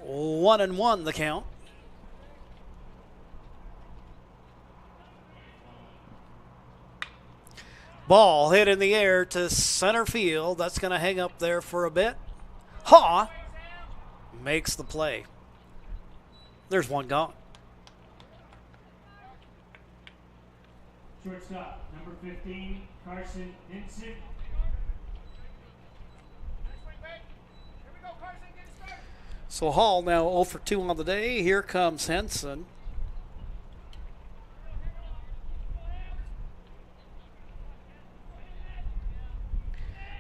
1-1 the count. Ball hit in the air to center field. That's going to hang up there for a bit. Haw makes the play. There's one gone. Shortstop, number 15, Carson Henson. So Hall now 0 for 2 on the day. Here comes Henson.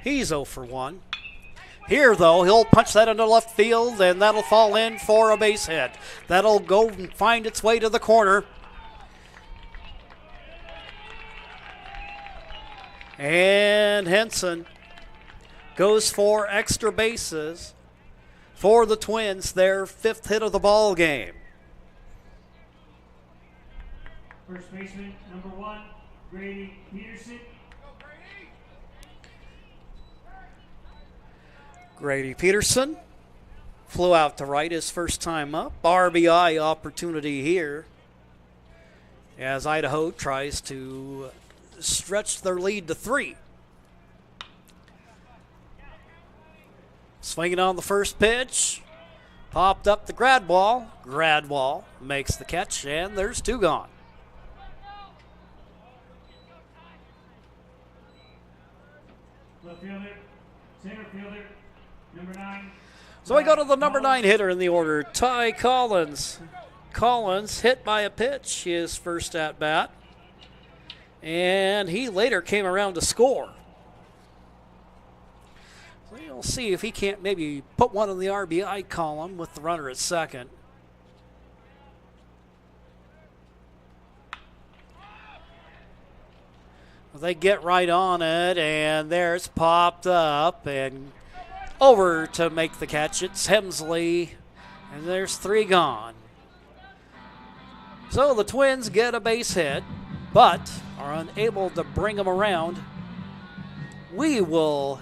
He's 0 for 1. Here, though, he'll punch that into left field, and that'll fall in for a base hit. That'll go and find its way to the corner. And Henson goes for extra bases for the Twins, their 5th hit of the ball game. First baseman, number 1, Grady Peterson. Grady Peterson flew out to right his first time up. RBI opportunity here as Idaho tries to stretch their lead to 3. Swinging on the first pitch. Popped up the Gradwall. Gradwall makes the catch, and there's 2 gone. Left fielder, center fielder, number 9. So we go to the number 9 hitter in the order, Ty Collins. Collins hit by a pitch, his first at bat. And he later came around to score. We'll see if he can't maybe put one in the RBI column with the runner at second. They get right on it, and there it's popped up and over to make the catch. It's Hemsley, and there's 3 gone. So the Twins get a base hit, but are unable to bring them around. We will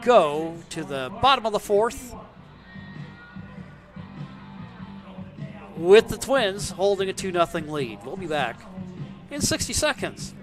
go to the bottom of the 4th with the Twins holding a 2-0 lead. We'll be back in 60 seconds.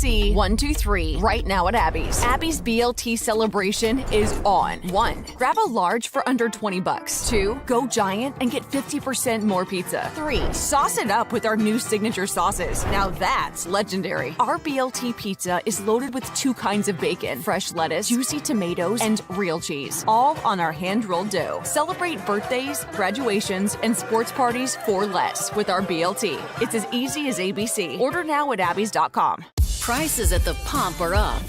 C123 right now at Abby's. Abby's BLT celebration is on. 1. Grab a large for under $20. 2. Go giant and get 50% more pizza. 3. Sauce it up with our new signature sauces. Now that's legendary. Our BLT pizza is loaded with 2 kinds of bacon, fresh lettuce, juicy tomatoes, and real cheese, all on our hand-rolled dough. Celebrate birthdays, graduations, and sports parties for less with our BLT. It's as easy as ABC. Order now at abbys.com. Prices at the pump are up.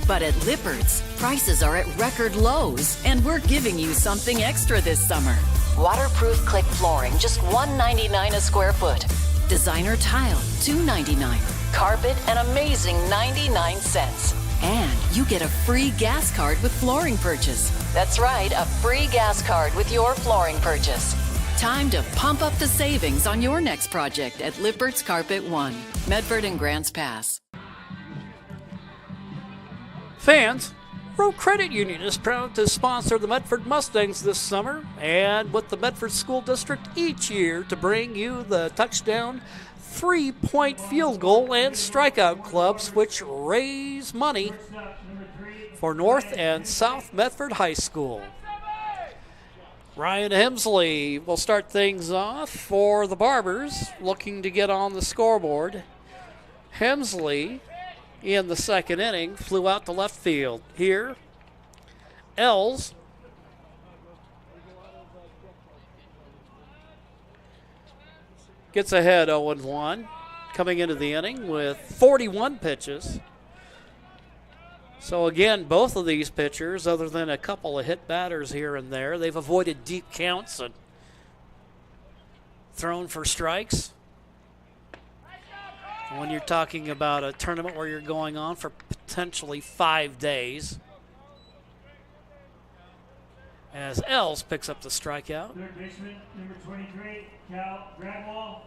But at Lippert's, prices are at record lows, and we're giving you something extra this summer. Waterproof click flooring, just $1.99 a square foot. Designer tile, $2.99. Carpet, an amazing 99 cents. And you get a free gas card with flooring purchase. That's right, a free gas card with your flooring purchase. Time to pump up the savings on your next project at Lippert's Carpet One, Medford and Grants Pass. Fans, Road Credit Union is proud to sponsor the Medford Mustangs this summer and with the Medford School District each year to bring you the touchdown, 3-point field goal, and strikeout clubs, which raise money for North and South Medford High School. Ryan Hemsley will start things off for the Barbers, looking to get on the scoreboard. Hemsley, in the second inning, flew out to left field. Here, Els gets ahead 0-1, coming into the inning with 41 pitches. So again, both of these pitchers, other than a couple of hit batters here and there, they've avoided deep counts and thrown for strikes. When you're talking about a tournament where you're going on for potentially 5 days. As Els picks up the strikeout. Third baseman, number 23, Cal Gradwall.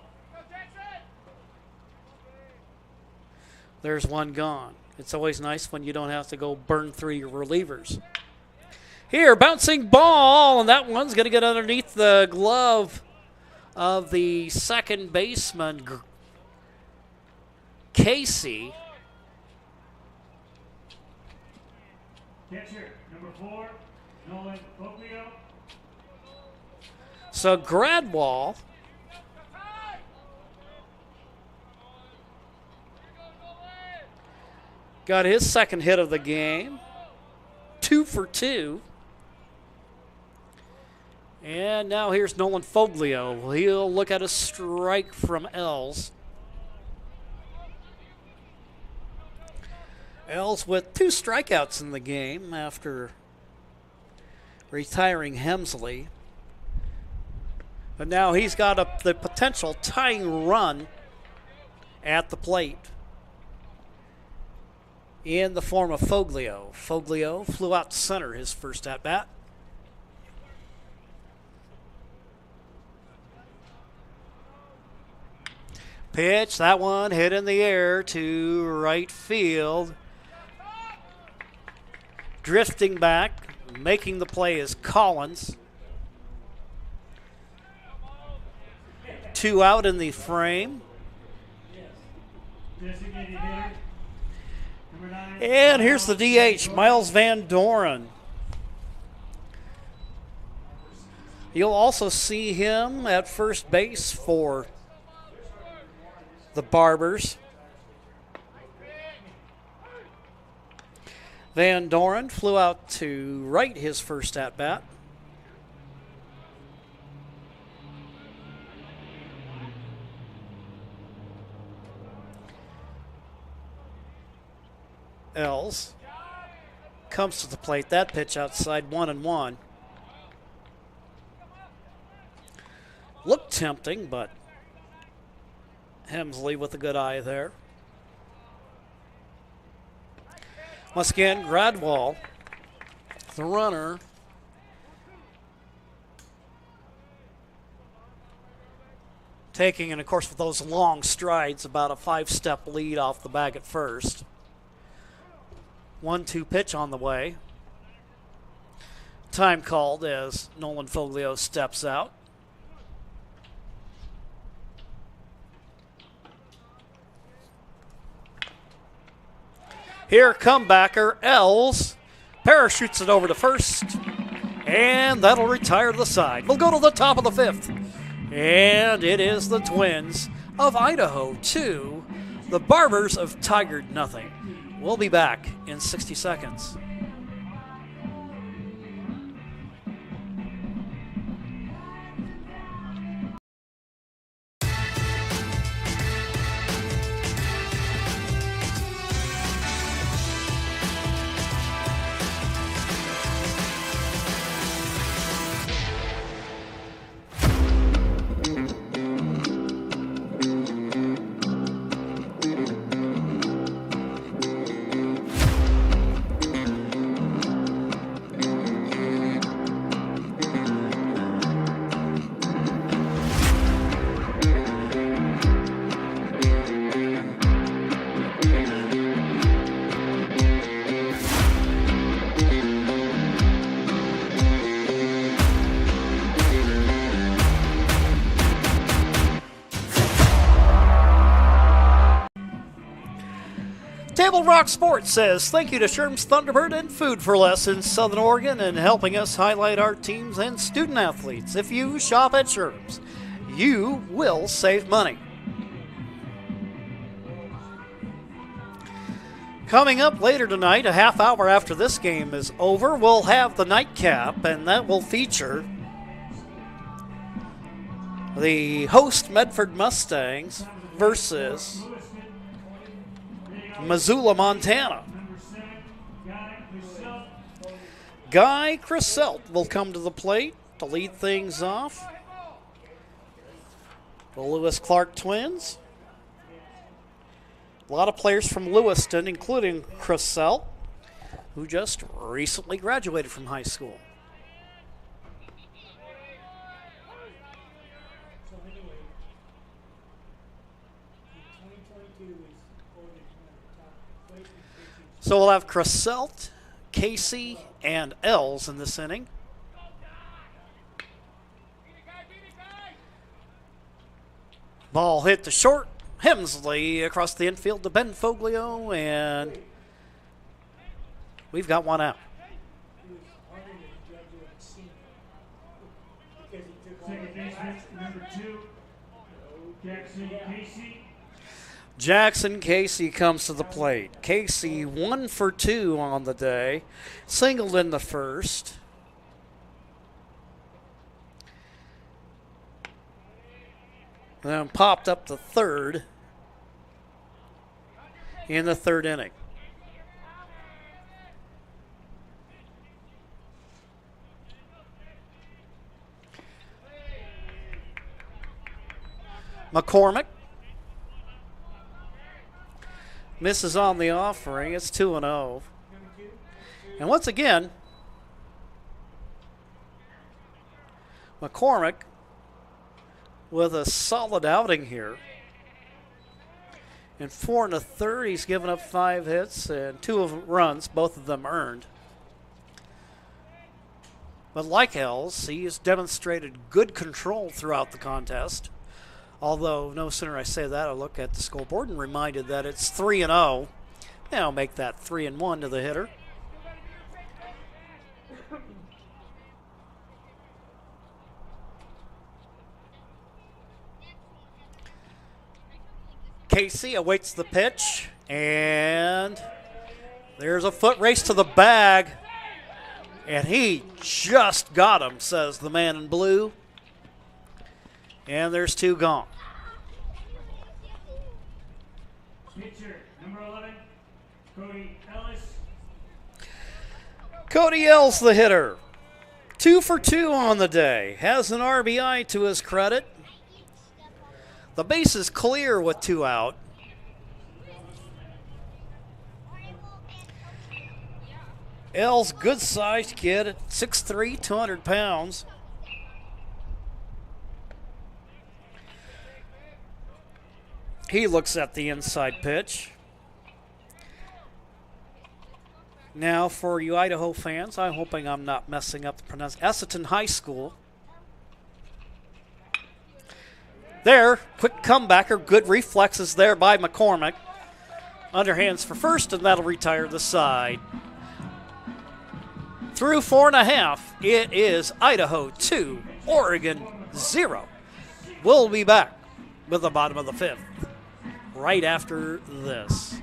There's one gone. It's always nice when you don't have to go burn through your relievers. Here, bouncing ball, and that one's going to get underneath the glove of the second baseman, Casey. Catcher, number 4, Nolan Foglio. So Gradwall got his second hit of the game, 2 for 2. And now here's Nolan Foglio. He'll look at a strike from Els. Els with 2 strikeouts in the game after retiring Hemsley. But now he's got the potential tying run at the plate in the form of Foglio. Foglio flew out to center his first at-bat. Pitch, that one hit in the air to right field. Drifting back, making the play is Collins. 2 out in the frame. And here's the DH, Miles Van Doren. You'll also see him at first base for the Barbers. Van Doren flew out to right his first at-bat. Els comes to the plate. That pitch outside 1-1. Looked tempting, but Hemsley with a good eye there. Once again, Gradwall, the runner. Taking, and of course, with those long strides, about a 5-step lead off the bag at first. 1-2 pitch on the way. Time called as Nolan Foglio steps out. Here, comebacker Els parachutes it over to first, and that'll retire to the side. We'll go to the top of the 5th, and it is the Twins of Idaho 2, the Barbers of Tigard nothing. We'll be back in 60 seconds. Table Rock Sports says thank you to Sherm's Thunderbird and Food for Less in Southern Oregon and helping us highlight our teams and student athletes. If you shop at Sherm's, you will save money. Coming up later tonight, a half hour after this game is over, we'll have the nightcap, and that will feature the host Medford Mustangs versus Missoula, Montana. Guy Crisselt will come to the plate to lead things off. The Lewis Clark Twins. A lot of players from Lewiston, including Crisselt, who just recently graduated from high school. So we'll have Crisselt, Casey, and Els in this inning. Ball hit to short. Hemsley across the infield to Ben Foglio, and we've got one out. Second baseman, number 2, Jackson Casey. Jackson Casey comes to the plate. Casey 1 for 2 on the day. Singled in the first. Then popped up to third in the third inning. McCormick misses on the offering. It's 2-0. And once again, McCormick with a solid outing here. In 4 1/3, he's given up 5 hits and 2 runs, both of them earned. But like Els, he has demonstrated good control throughout the contest. Although, no sooner I say that, I look at the scoreboard and reminded that it's 3-0. Now make that 3-1 to the hitter. Casey awaits the pitch, and there's a foot race to the bag, and he just got him, says the man in blue. And there's 2 gone. Pitcher, number 11, Cody Ellis. Cody L's the hitter. 2 for 2 on the day. Has an RBI to his credit. The base is clear with 2 out. L's good-sized kid at 6'3", 200 pounds. He looks at the inside pitch. Now, for you Idaho fans, I'm hoping I'm not messing up the pronunciation. Esseton High School. There, quick comebacker, good reflexes there by McCormick. Underhands for first, and that'll retire the side. Through 4.5, it is Idaho 2, Oregon 0. We'll be back with the bottom of the 5th right after this.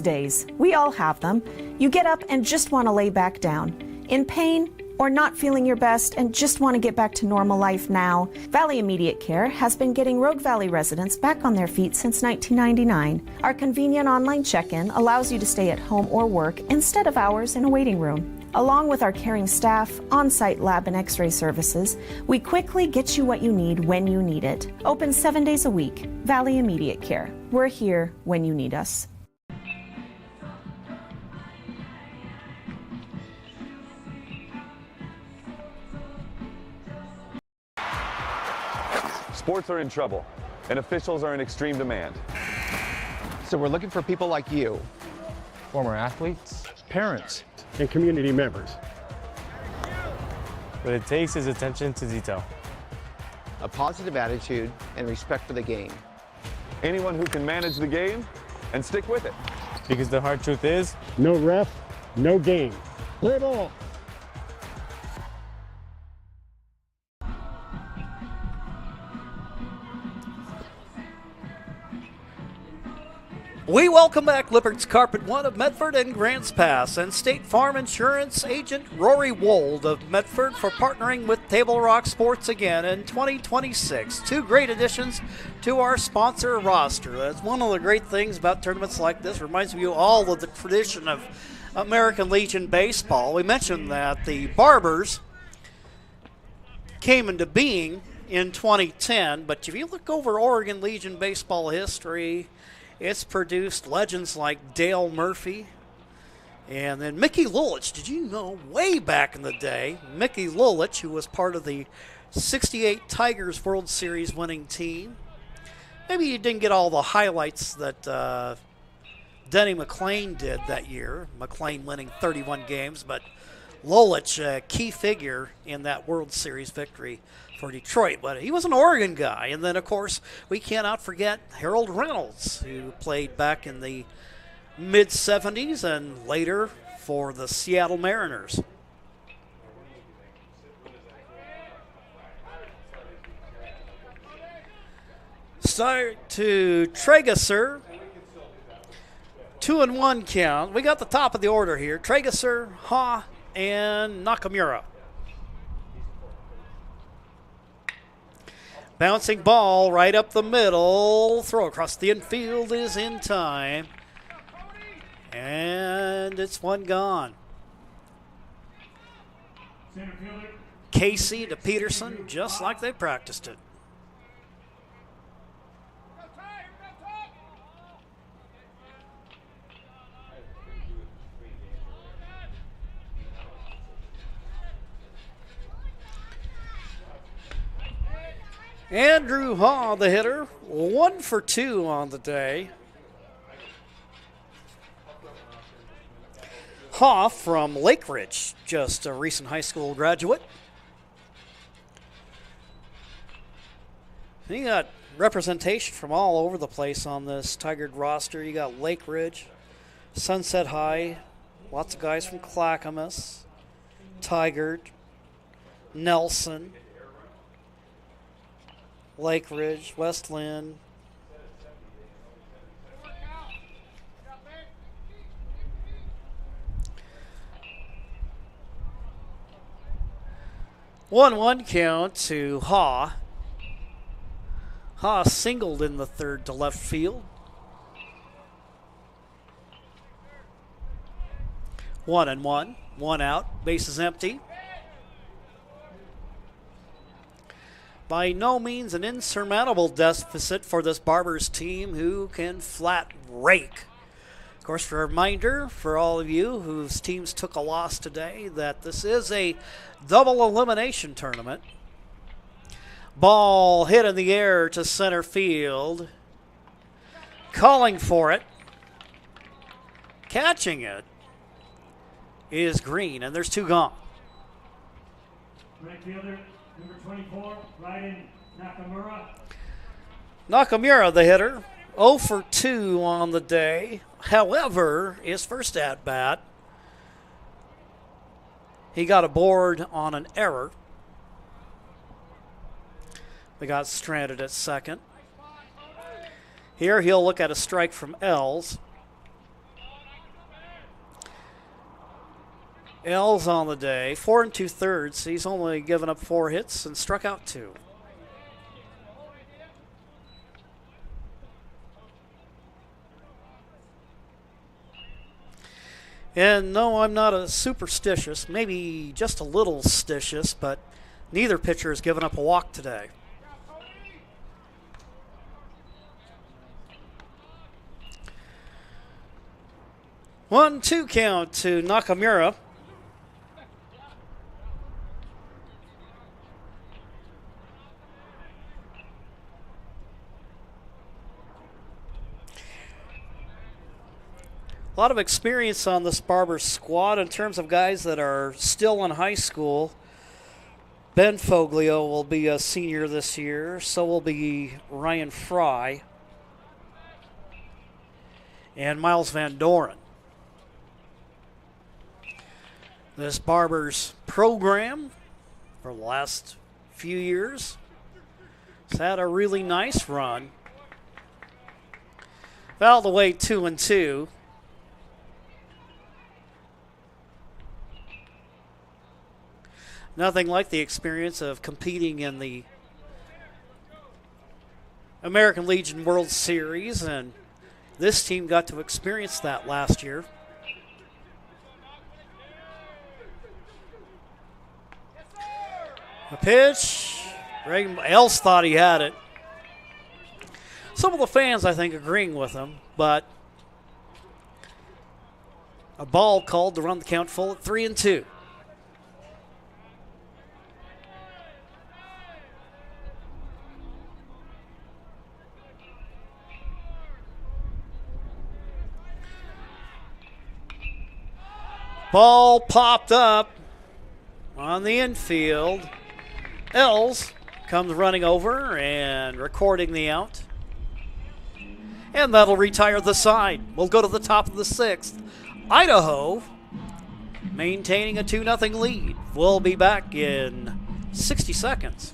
Days, we all have them. You get up and just want to lay back down. In pain or not feeling your best and just want to get back to normal life now, Valley Immediate Care has been getting Rogue Valley residents back on their feet since 1999. Our convenient online check-in allows you to stay at home or work instead of hours in a waiting room. Along with our caring staff, on-site lab and x-ray services, we quickly get you what you need when you need it. Open 7 days a week. Valley Immediate Care. We're here when you need us. Sports are in trouble, and officials are in extreme demand. So we're looking for people like you. Former athletes, parents, and community members. What it takes is attention to detail, A positive attitude and respect for the game. Anyone who can manage the game and stick with it. because the hard truth is, No ref, no game. Play ball. We welcome back Lippert's Carpet One of Medford and Grants Pass and State Farm Insurance agent Rory Wold of Medford for partnering with Table Rock Sports again in 2026. 2 great additions to our sponsor roster. That's one of the great things about tournaments like this. Reminds me of all of the tradition of American Legion baseball. We mentioned that the Barbers came into being in 2010, but if you look over Oregon Legion baseball history, it's produced legends like Dale Murphy and then Mickey Lulich. Did you know way back in the day, Mickey Lulich, who was part of the 68 Tigers World Series winning team, maybe you didn't get all the highlights that Denny McLean did that year, McLean winning 31 games, but Lulich, a key figure in that World Series victory for Detroit, but he was an Oregon guy. And then, of course, we cannot forget Harold Reynolds, who played back in the mid-'70s and later for the Seattle Mariners. Start to Traegesser. 2-1 count. We got the top of the order here. Traegesser, Ha, and Nakamura. Bouncing ball right up the middle. Throw across the infield is in time. And it's one gone. Casey to Peterson, just like they practiced it. Andrew Haw, the hitter, 1 for 2 on the day. Haw from Lake Ridge, just a recent high school graduate. And you got representation from all over the place on this Tiger roster. You got Lake Ridge, Sunset High, lots of guys from Clackamas, Tigard, Nelson, Lake Ridge, West Lynn. One count to Haw. Haw singled in the third to left field. 1-1, one out, bases empty. By no means an insurmountable deficit for this Barbers team, who can flat rake. Of course, for a reminder for all of you whose teams took a loss today, that this is a double elimination tournament. Ball hit in the air to center field. Calling for it. Catching it is Green, and there's 2 gone. Right fielder, number 24, Raiden Nakamura. Nakamura, the hitter, 0 for 2 on the day. However, his first at-bat, he got aboard on an error. They got stranded at second. Here he'll look at a strike from Els. Els on the day, 4 2/3. He's only given up 4 hits and struck out 2. And no, I'm not a superstitious, maybe just a little stitious, but neither pitcher has given up a walk today. One, 2 count to Nakamura. A lot of experience on this Barbers squad in terms of guys that are still in high school. Ben Foglio will be a senior this year. So will be Ryan Fry and Miles Van Doren. This Barbers program for the last few years has had a really nice run. Fouled away 2-2. Nothing like the experience of competing in the American Legion World Series, and this team got to experience that last year. The pitch, Greg Els thought he had it. Some of the fans, I think, agreeing with him, but a ball called to run the count full at 3-2. Ball popped up on the infield. Els comes running over and recording the out. And that'll retire the side. We'll go to the top of the 6th. Idaho maintaining a 2-0 lead. We'll be back in 60 seconds.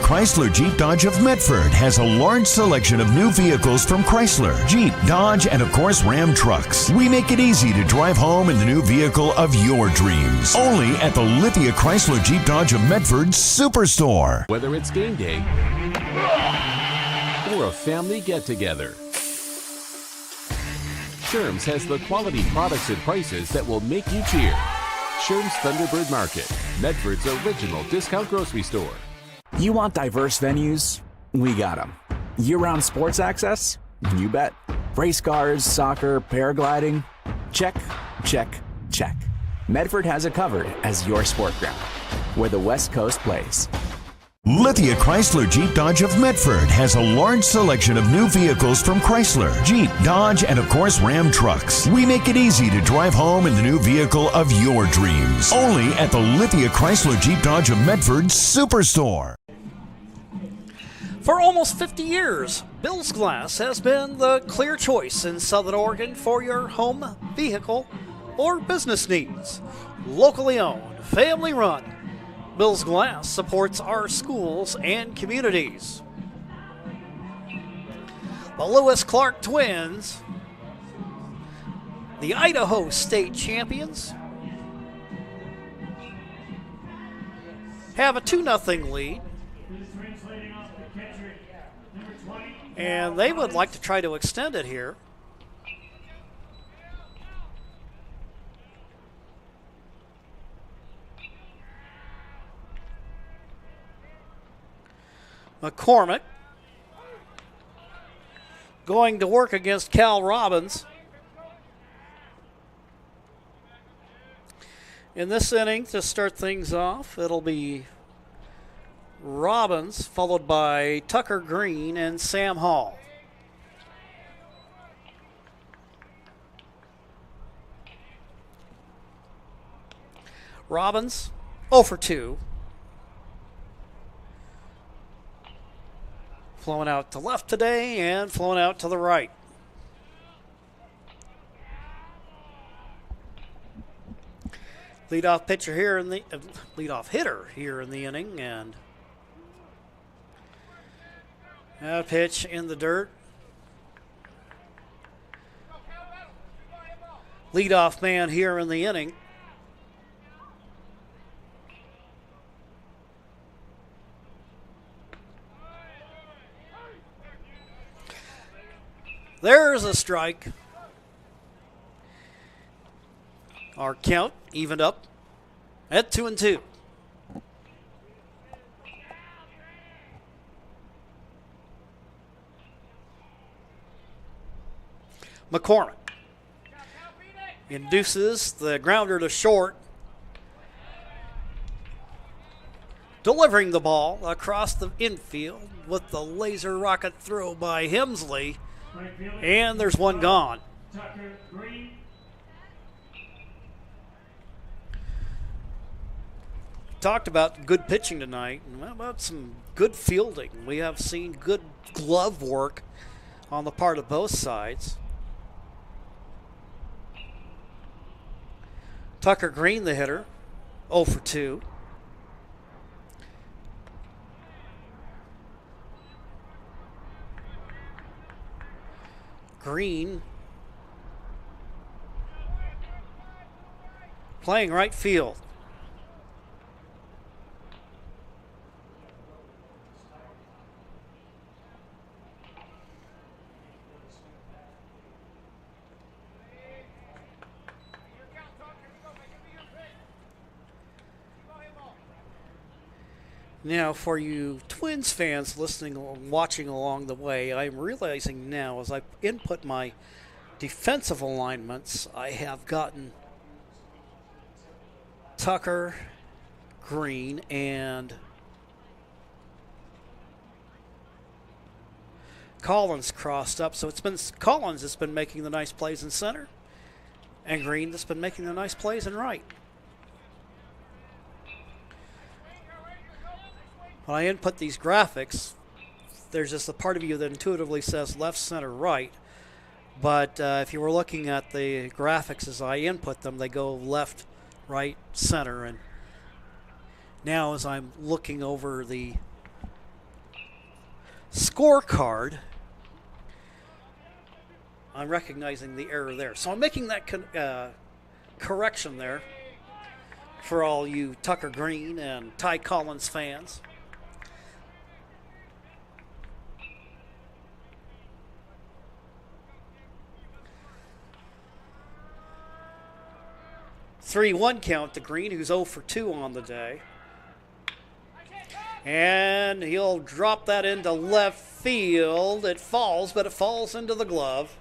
Chrysler Jeep Dodge of Medford has a large selection of new vehicles from Chrysler, Jeep, Dodge, and of course Ram trucks. We make it easy to drive home in the new vehicle of your dreams. Only at the Lithia Chrysler Jeep Dodge of Medford Superstore. Whether it's game day or a family get-together, Sherm's has the quality products and prices that will make you cheer. Sherm's Thunderbird Market, Medford's original discount grocery store. You want diverse venues? We got them. Year-round sports access? You bet. Race cars, soccer, paragliding? Check, check, check. Medford has it covered as your sport ground, where the West Coast plays. Lithia Chrysler Jeep Dodge of Medford has a large selection of new vehicles from Chrysler, Jeep, Dodge, and of course Ram trucks. We make it easy to drive home in the new vehicle of your dreams. Only at the Lithia Chrysler Jeep Dodge of Medford Superstore. For almost 50 years, Bill's Glass has been the clear choice in Southern Oregon for your home, vehicle, or business needs. Locally owned, family run, Bill's Glass supports our schools and communities. The Lewis Clark Twins, the Idaho State champions, have a 2-0 lead. And they would like to try to extend it here. McCormick going to work against Cal Robbins. In this inning, to start things off, it'll be Robbins, followed by Tucker Green and Sam Hall. Robbins, 0 for 2. Flowing out to left today and flowing out to the right. Leadoff pitcher here in the leadoff hitter here in the inning, and a pitch in the dirt. Leadoff man here in the inning. There's a strike. Our count evened up at 2-2. McCormick induces the grounder to short, delivering the ball across the infield with the laser rocket throw by Hemsley, and there's one gone. Tucker Green. Talked about good pitching tonight, and how about some good fielding? We have seen good glove work on the part of both sides. Tucker Green, the hitter, 0 for 2. Green playing right field. Now, for you Twins fans listening or watching along the way, I'm realizing now as I input my defensive alignments, I have gotten Tucker, Green, and Collins crossed up. So it's been Collins that's been making the nice plays in center, and Green that's been making the nice plays in right. When I input these graphics, there's just a part of you that intuitively says left, center, right. But if you were looking at the graphics as I input them, they go left, right, center. And now as I'm looking over the scorecard, I'm recognizing the error there. So I'm making that correction there for all you Tucker Green and Ty Collins fans. Three-one count to Green, who's 0 for 2 on the day. And he'll drop that into left field. It falls, but it falls into the glove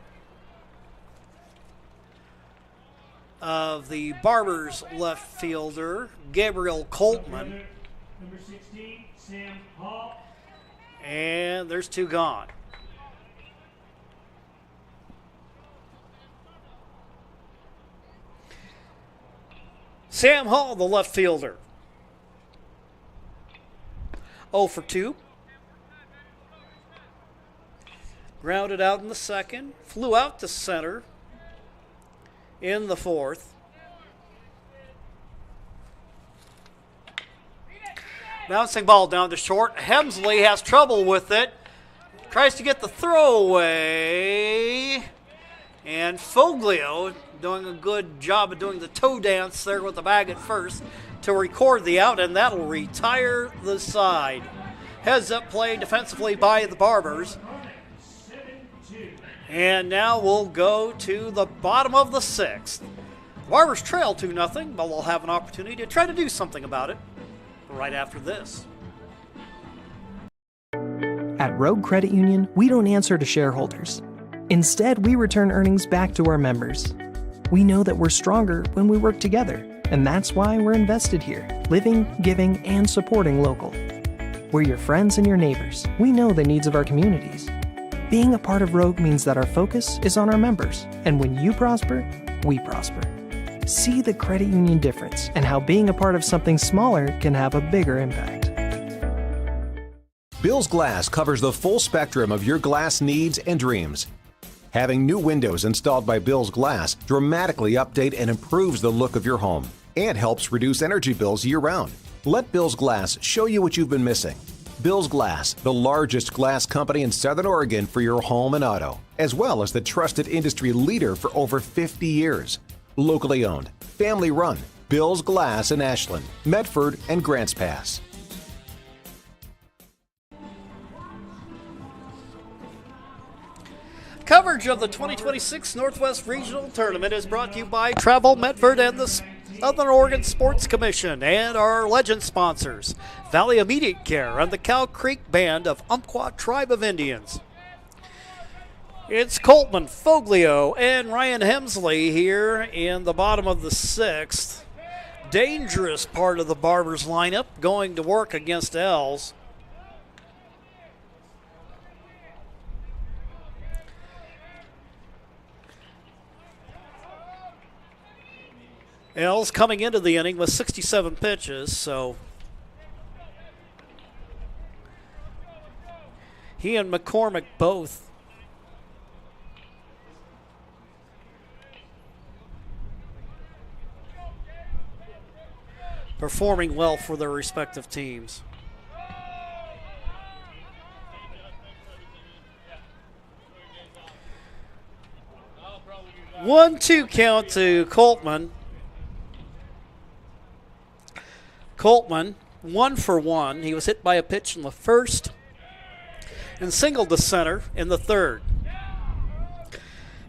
of the Barbers left fielder, Gabriel Coltman. Number 16, Sam Hall. And there's two gone. Sam Hall, the left fielder. 0 for 2. Grounded out in the second. Flew out to center in the fourth. Bouncing ball down to short. Hemsley has trouble with it. Tries to get the throw away. And Foglio doing a good job of doing the toe dance there with the bag at first to record the out, and that'll retire the side. Heads up play defensively by the Barbers. And now we'll go to the bottom of the 6th. The Barbers trail 2-0, but we'll have an opportunity to try to do something about it right after this. At Rogue Credit Union, we don't answer to shareholders. Instead, we return earnings back to our members. We know that we're stronger when we work together, and that's why we're invested here, living, giving, and supporting local. We're your friends and your neighbors. We know the needs of our communities. Being a part of Rogue means that our focus is on our members, and when you prosper, we prosper. See the credit union difference and how being a part of something smaller can have a bigger impact. Bill's Glass covers the full spectrum of your glass needs and dreams. Having new windows installed by Bill's Glass dramatically update and improves the look of your home and helps reduce energy bills year-round. Let Bill's Glass show you what you've been missing. Bill's Glass, the largest glass company in Southern Oregon for your home and auto, as well as the trusted industry leader for over 50 years. Locally owned, family run, Bill's Glass in Ashland, Medford, and Grants Pass. Coverage of the 2026 Northwest Regional Tournament is brought to you by Travel Medford and the Southern Oregon Sports Commission and our legend sponsors, Valley Immediate Care and the Cow Creek Band of Umpqua Tribe of Indians. It's Coltman, Foglio, and Ryan Hemsley here in the bottom of the 6th. Dangerous part of the Barbers lineup going to work against Els. Els coming into the inning with 67 pitches, so he and McCormick both performing well for their respective teams. 1-2 count to Coltman. Coltman, 1 for 1. He was hit by a pitch in the first and singled to center in the third.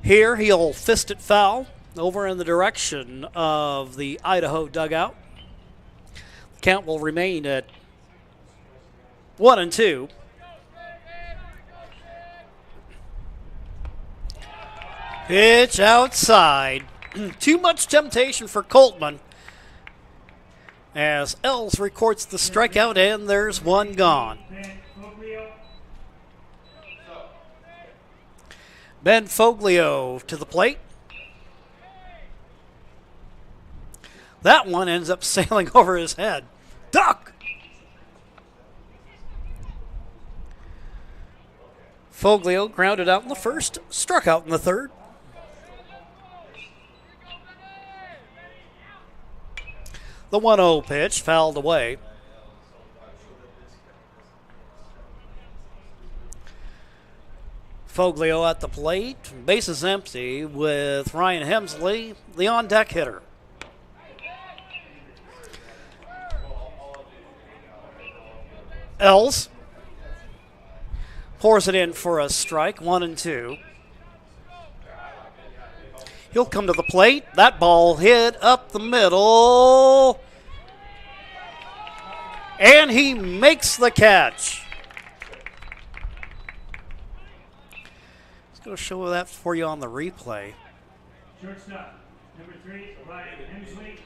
Here he'll fist it foul over in the direction of the Idaho dugout. Count will remain at 1-2. Pitch outside. Too much temptation for Coltman as Els records the strikeout, and there's one gone. Ben Foglio to the plate. That one ends up sailing over his head. Duck! Foglio grounded out in the first, struck out in the third. The 1-0 pitch fouled away. Foglio at the plate, bases empty with Ryan Hemsley, the on-deck hitter. Els pours it in for a strike, 1-2. He'll come to the plate. That ball hit up the middle. And he makes the catch. Let's go show that for you on the replay. Shortstop, number 3, Ryan Hemsley.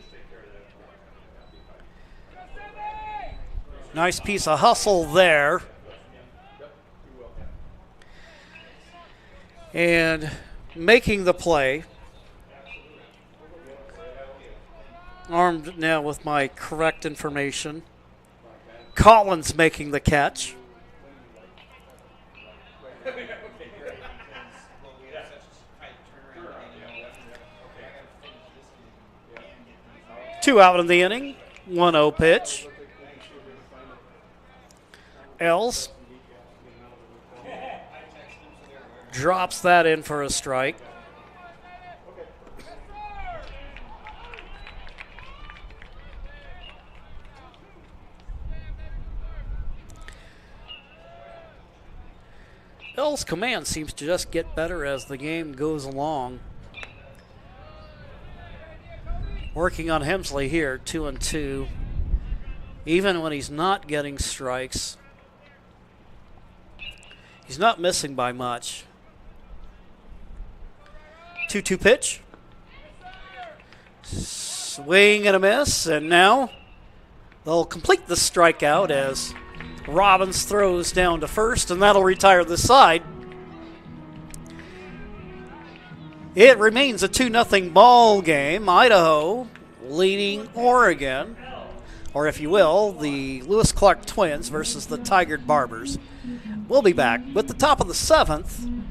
Nice piece of hustle there. And making the play. Armed now with my correct information. Collins making the catch. Two out in the inning. 1-0 pitch. Els drops that in for a strike. Bill's command seems to just get better as the game goes along. Working on Hemsley here, 2-2. Even when he's not getting strikes, he's not missing by much. 2-2 pitch. Swing and a miss, and now they'll complete the strikeout as Robbins throws down to first, and that'll retire the side. It remains a 2-0 ball game. Idaho leading Oregon, or if you will, the Lewis Clark Twins versus the Tigard Barbers. We'll be back with the top of the 7th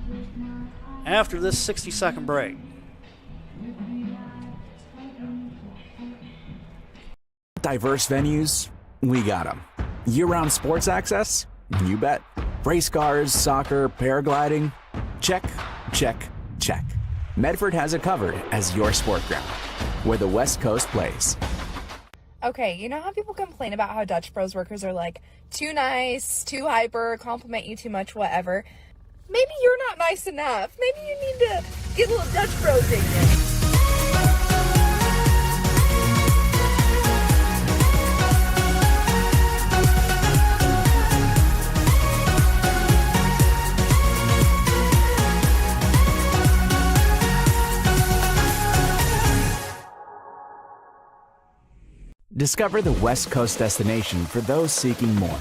after this 60-second break. Diverse venues, we got them. Year-round sports access? You bet. Race cars, soccer, paragliding? Check, check, check. Medford has it covered as your sport ground, where the West Coast plays. Okay, you know how people complain about how Dutch Bros workers are like too nice, too hyper, compliment you too much, whatever? Maybe you're not nice enough. Maybe you need to get a little Dutch Bros in you. Discover the West Coast destination for those seeking more.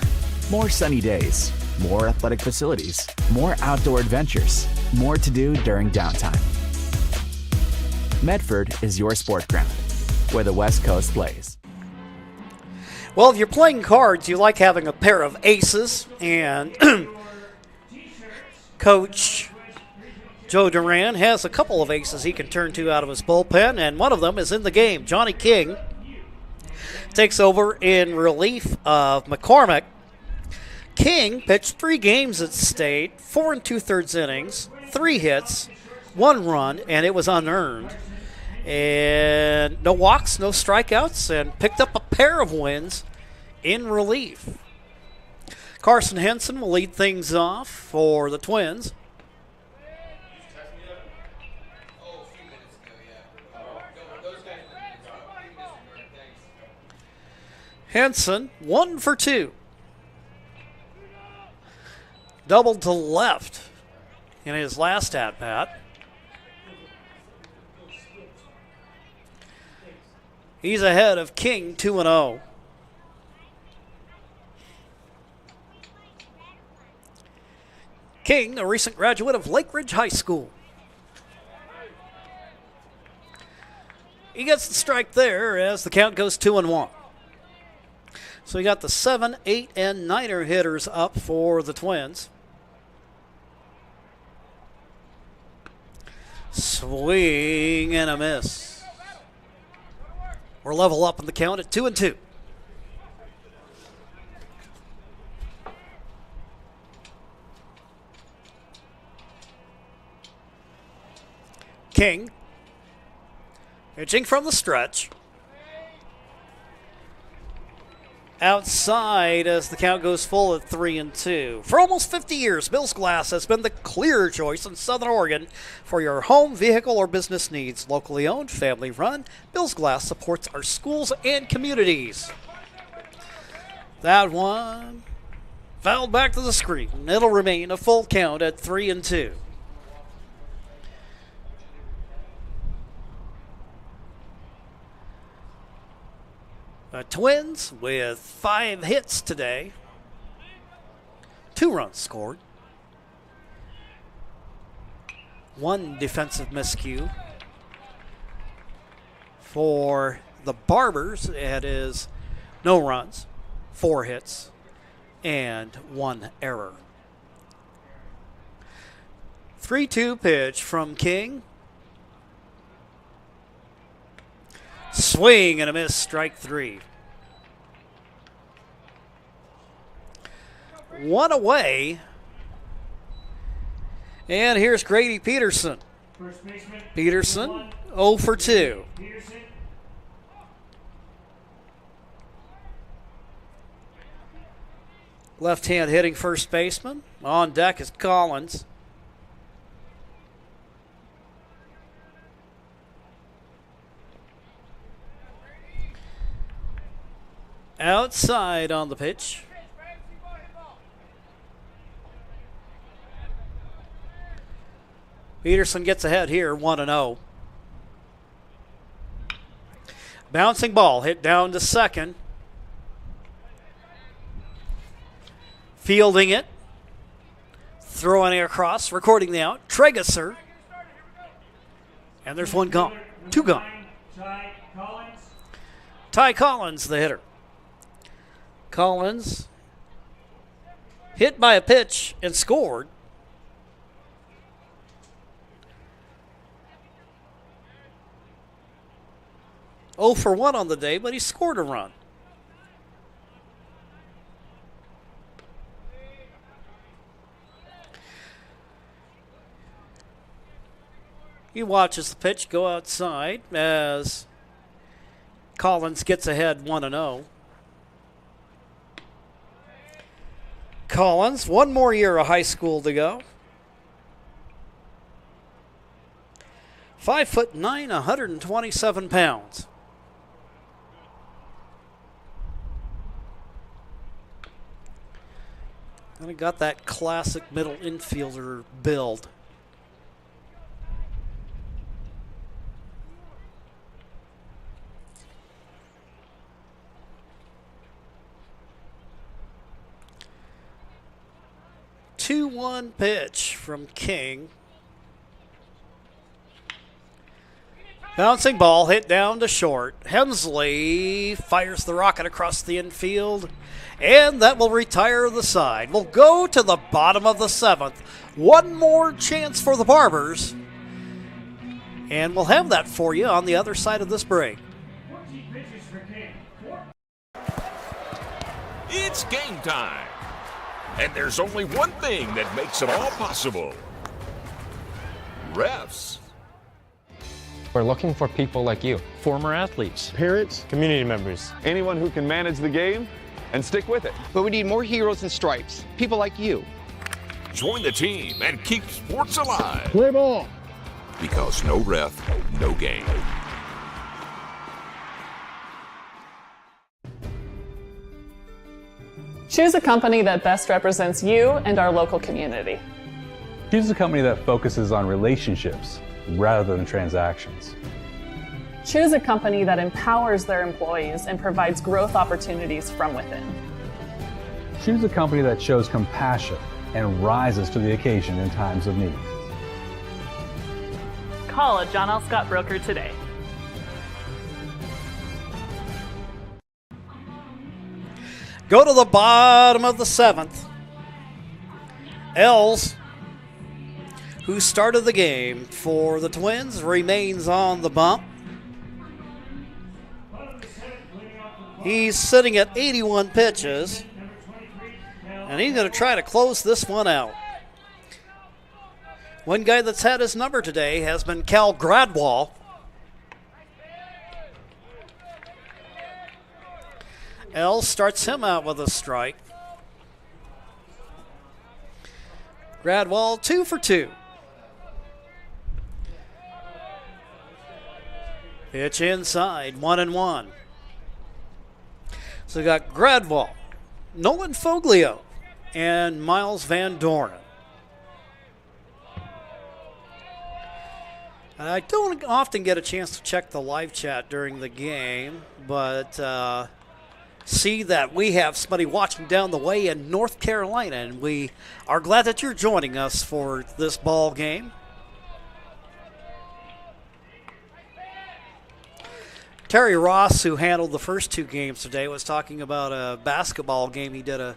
More sunny days, more athletic facilities, more outdoor adventures, more to do during downtime. Medford is your sport ground, where the West Coast plays. Well, if you're playing cards, you like having a pair of aces, and Coach Joe Duran has a couple of aces he can turn to out of his bullpen, and one of them is in the game. Johnny King takes over in relief of McCormick. King pitched 3 games at State, 4 2/3 innings, 3 hits, 1 run, and it was unearned. And no walks, no strikeouts, and picked up a pair of wins in relief. Carson Henson will lead things off for the Twins. Henson, 1 for 2. Doubled to left in his last at-bat. He's ahead of King, 2-0. King, a recent graduate of Lake Ridge High School. He gets the strike there as the count goes 2-1. So we got the 7, 8, and 9er hitters up for the Twins. Swing and a miss. We're level up in the count at 2-2. King pitching from the stretch. Outside as the count goes full at 3-2. For almost 50 years, Bill's Glass has been the clear choice in Southern Oregon for your home, vehicle, or business needs. Locally owned, family run, Bill's Glass supports our schools and communities. That one fouled back to the screen. It'll remain a full count at 3-2. The Twins with 5 hits today. 2 runs scored. 1 defensive miscue. For the Barbers, it is no runs, 4 hits, and 1 error. 3-2 pitch from King. Swing and a miss, strike 3. 1 away. And here's Grady Peterson. Peterson, 0 for 2. Left-hand hitting first baseman. On deck is Collins. Outside on the pitch. Peterson gets ahead here, 1-0. Bouncing ball hit down to second. Fielding it. Throwing it across, recording the out. Tregesser. And there's one gone. Two gone. Ty Collins, the hitter. Collins hit by a pitch and scored. Oh for 1 on the day, but he scored a run. He watches the pitch go outside as Collins gets ahead 1-0. Collins, one more year of high school to go. 5'9", 127 pounds. Kind of got that classic middle infielder build. Two-one pitch from King. Bouncing ball hit down to short. Hemsley fires the rocket across the infield, and that will retire the side. We'll go to the bottom of the 7th. One more chance for the Barbers, and we'll have that for you on the other side of this break. It's game time, and there's only one thing that makes it all possible. Refs. We're looking for people like you. Former athletes. Parents. Community members. Anyone who can manage the game and stick with it. But we need more heroes in stripes. People like you. Join the team and keep sports alive. Play ball. Because no ref, no game. Choose a company that best represents you and our local community. Choose a company that focuses on relationships rather than transactions. Choose a company that empowers their employees and provides growth opportunities from within. Choose a company that shows compassion and rises to the occasion in times of need. Call a John L. Scott broker today. Go to the bottom of the 7th. Els, who started the game for the Twins, remains on the bump. He's sitting at 81 pitches, and he's going to try to close this one out. One guy that's had his number today has been Cal Gradwall. Els starts him out with a strike. Gradwall 2 for 2. Pitch inside, 1-1. So we got Gradwall, Nolan Foglio, and Miles Van Doren. I don't often get a chance to check the live chat during the game, but see that we have somebody watching down the way in North Carolina, and we are glad that you're joining us for this ball game. Terry Ross, who handled the first 2 games today, was talking about a basketball game he did a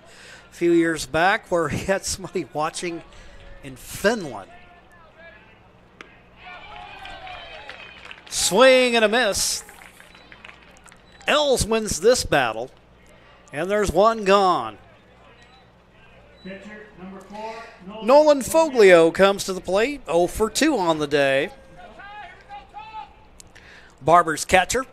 few years back where he had somebody watching in Finland. Swing and a miss. Els wins this battle, and there's one gone. Nolan Foglio comes to the plate, 0 for 2 on the day. Barber's catcher.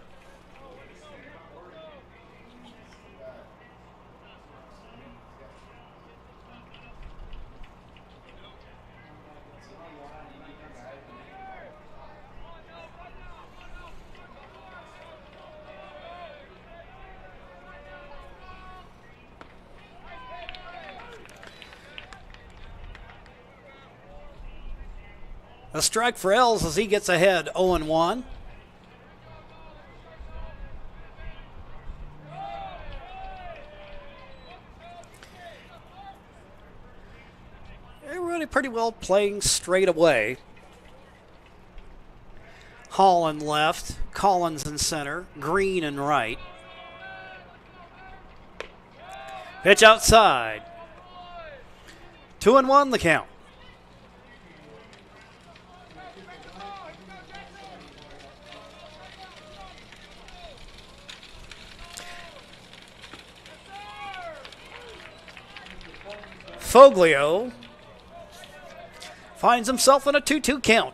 A strike for Els as he gets ahead 0-1. They're really pretty well playing straight away. Holland left, Collins in center, Green in right. Pitch outside. 2-1 the count. Foglio finds himself in a 2-2 count.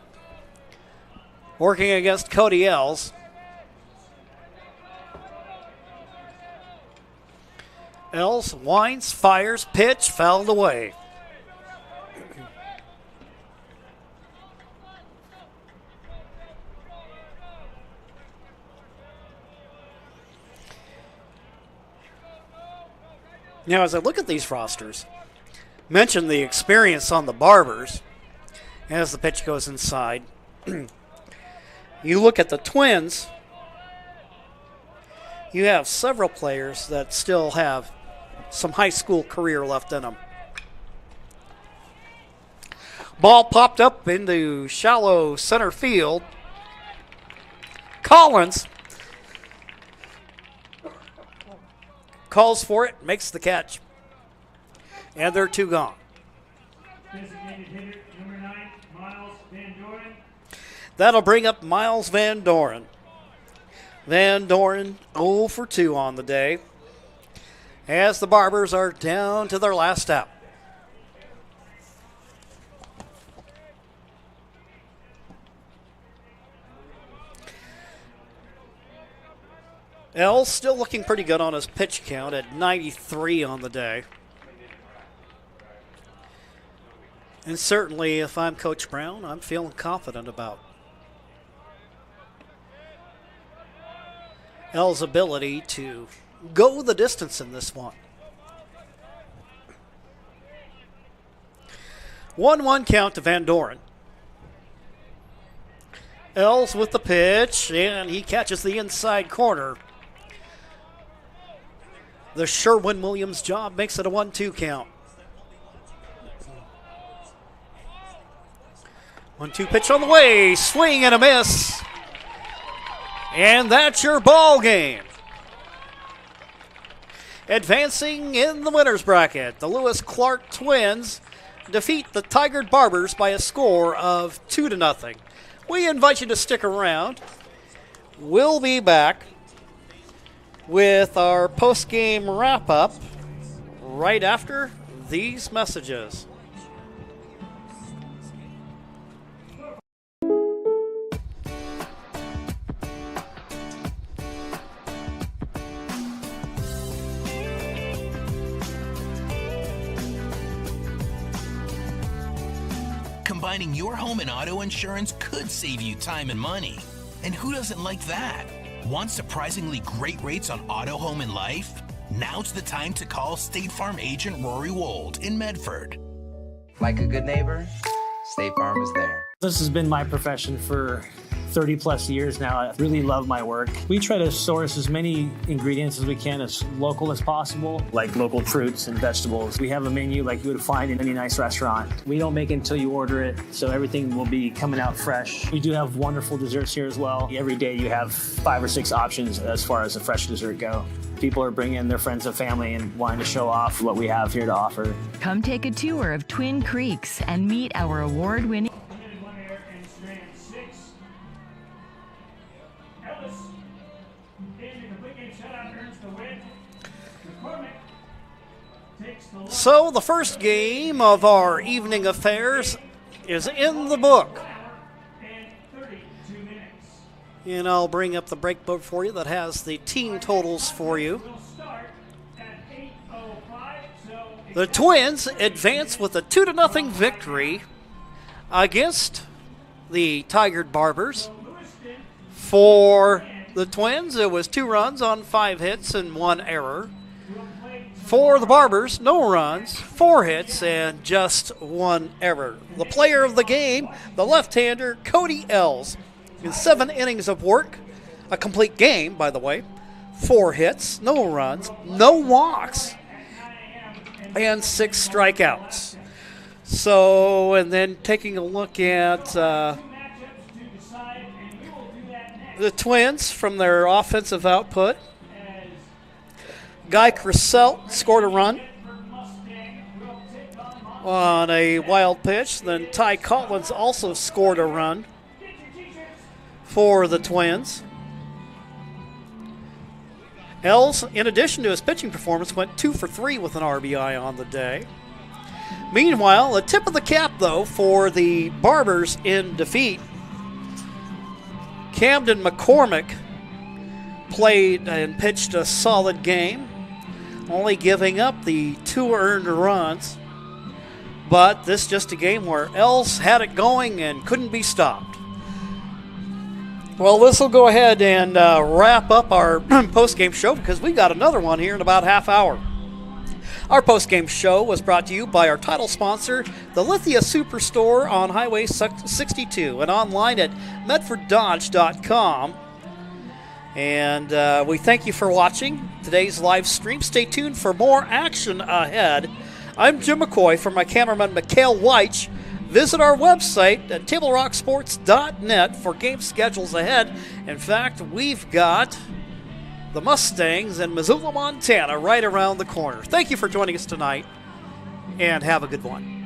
Working against Cody Els. Els winds, fires, pitch, fouled away. Now, as I look at these rosters, mention the experience on the Barbers as the pitch goes inside. You look at the Twins, you have several players that still have some high school career left in them. Ball popped up into shallow center field. Collins calls for it, makes the catch. And they're two gone. Designated hitter number 9, Miles Van Doren. That'll bring up Miles Van Doren. Van Doren 0 for 2 on the day as the Barbers are down to their last out. Els still looking pretty good on his pitch count at 93 on the day. And certainly, if I'm Coach Brown, I'm feeling confident about Els' ability to go the distance in this one. 1-1 count to Van Doren. Els with the pitch, and he catches the inside corner. The Sherwin-Williams job makes it a 1-2 count. 1-2 pitch on the way, swing and a miss. And that's your ball game. Advancing in the winner's bracket, the Lewis Clark Twins defeat the Tigard Barbers by a score of 2-0. We invite you to stick around. We'll be back with our post-game wrap-up right after these messages. Combining your home and auto insurance could save you time and money. And who doesn't like that? Want surprisingly great rates on auto, home, and life? Now's the time to call State Farm agent Rory Wold in Medford. Like a good neighbor, State Farm is there. This has been my profession for 30 plus years now. I really love my work. We try to source as many ingredients as we can, as local as possible, like local fruits and vegetables. We have a menu like you would find in any nice restaurant. We don't make it until you order it, so everything will be coming out fresh. We do have wonderful desserts here as well. Every day you have 5 or 6 options as far as a fresh dessert go. People are bringing their friends and family and wanting to show off what we have here to offer. Come take a tour of Twin Creeks and meet our award-winning So the first game of our evening affairs is in the book. And I'll bring up the break book for you that has the team totals for you. The Twins advance with a 2-0 victory against the Tigard Barbers. For the Twins, it was 2 runs on 5 hits and 1 error. For the Barbers, no runs, 4 hits, and just 1 error. The player of the game, the left-hander, Cody Els. In 7 innings of work, a complete game, by the way, 4 hits, no runs, no walks, and 6 strikeouts. So, and then taking a look at the Twins from their offensive output. Guy Crisell scored a run on a wild pitch. Then Ty Collins also scored a run for the Twins. Els, in addition to his pitching performance, went 2 for 3 with an RBI on the day. Meanwhile, a tip of the cap, though, for the Barbers in defeat. Camden McCormick played and pitched a solid game, only giving up the 2 earned runs. But this just a game where Els had it going and couldn't be stopped. Well, this will go ahead and wrap up our post-game show because we've got another one here in about half hour. Our post-game show was brought to you by our title sponsor, the Lithia Superstore on Highway 62 and online at medforddodge.com. And we thank you for watching today's live stream. Stay tuned for more action ahead. I'm Jim McCoy for my cameraman, Mikhail Weich. Visit our website at TableRockSports.net for game schedules ahead. In fact, we've got the Mustangs in Missoula, Montana right around the corner. Thank you for joining us tonight, and have a good one.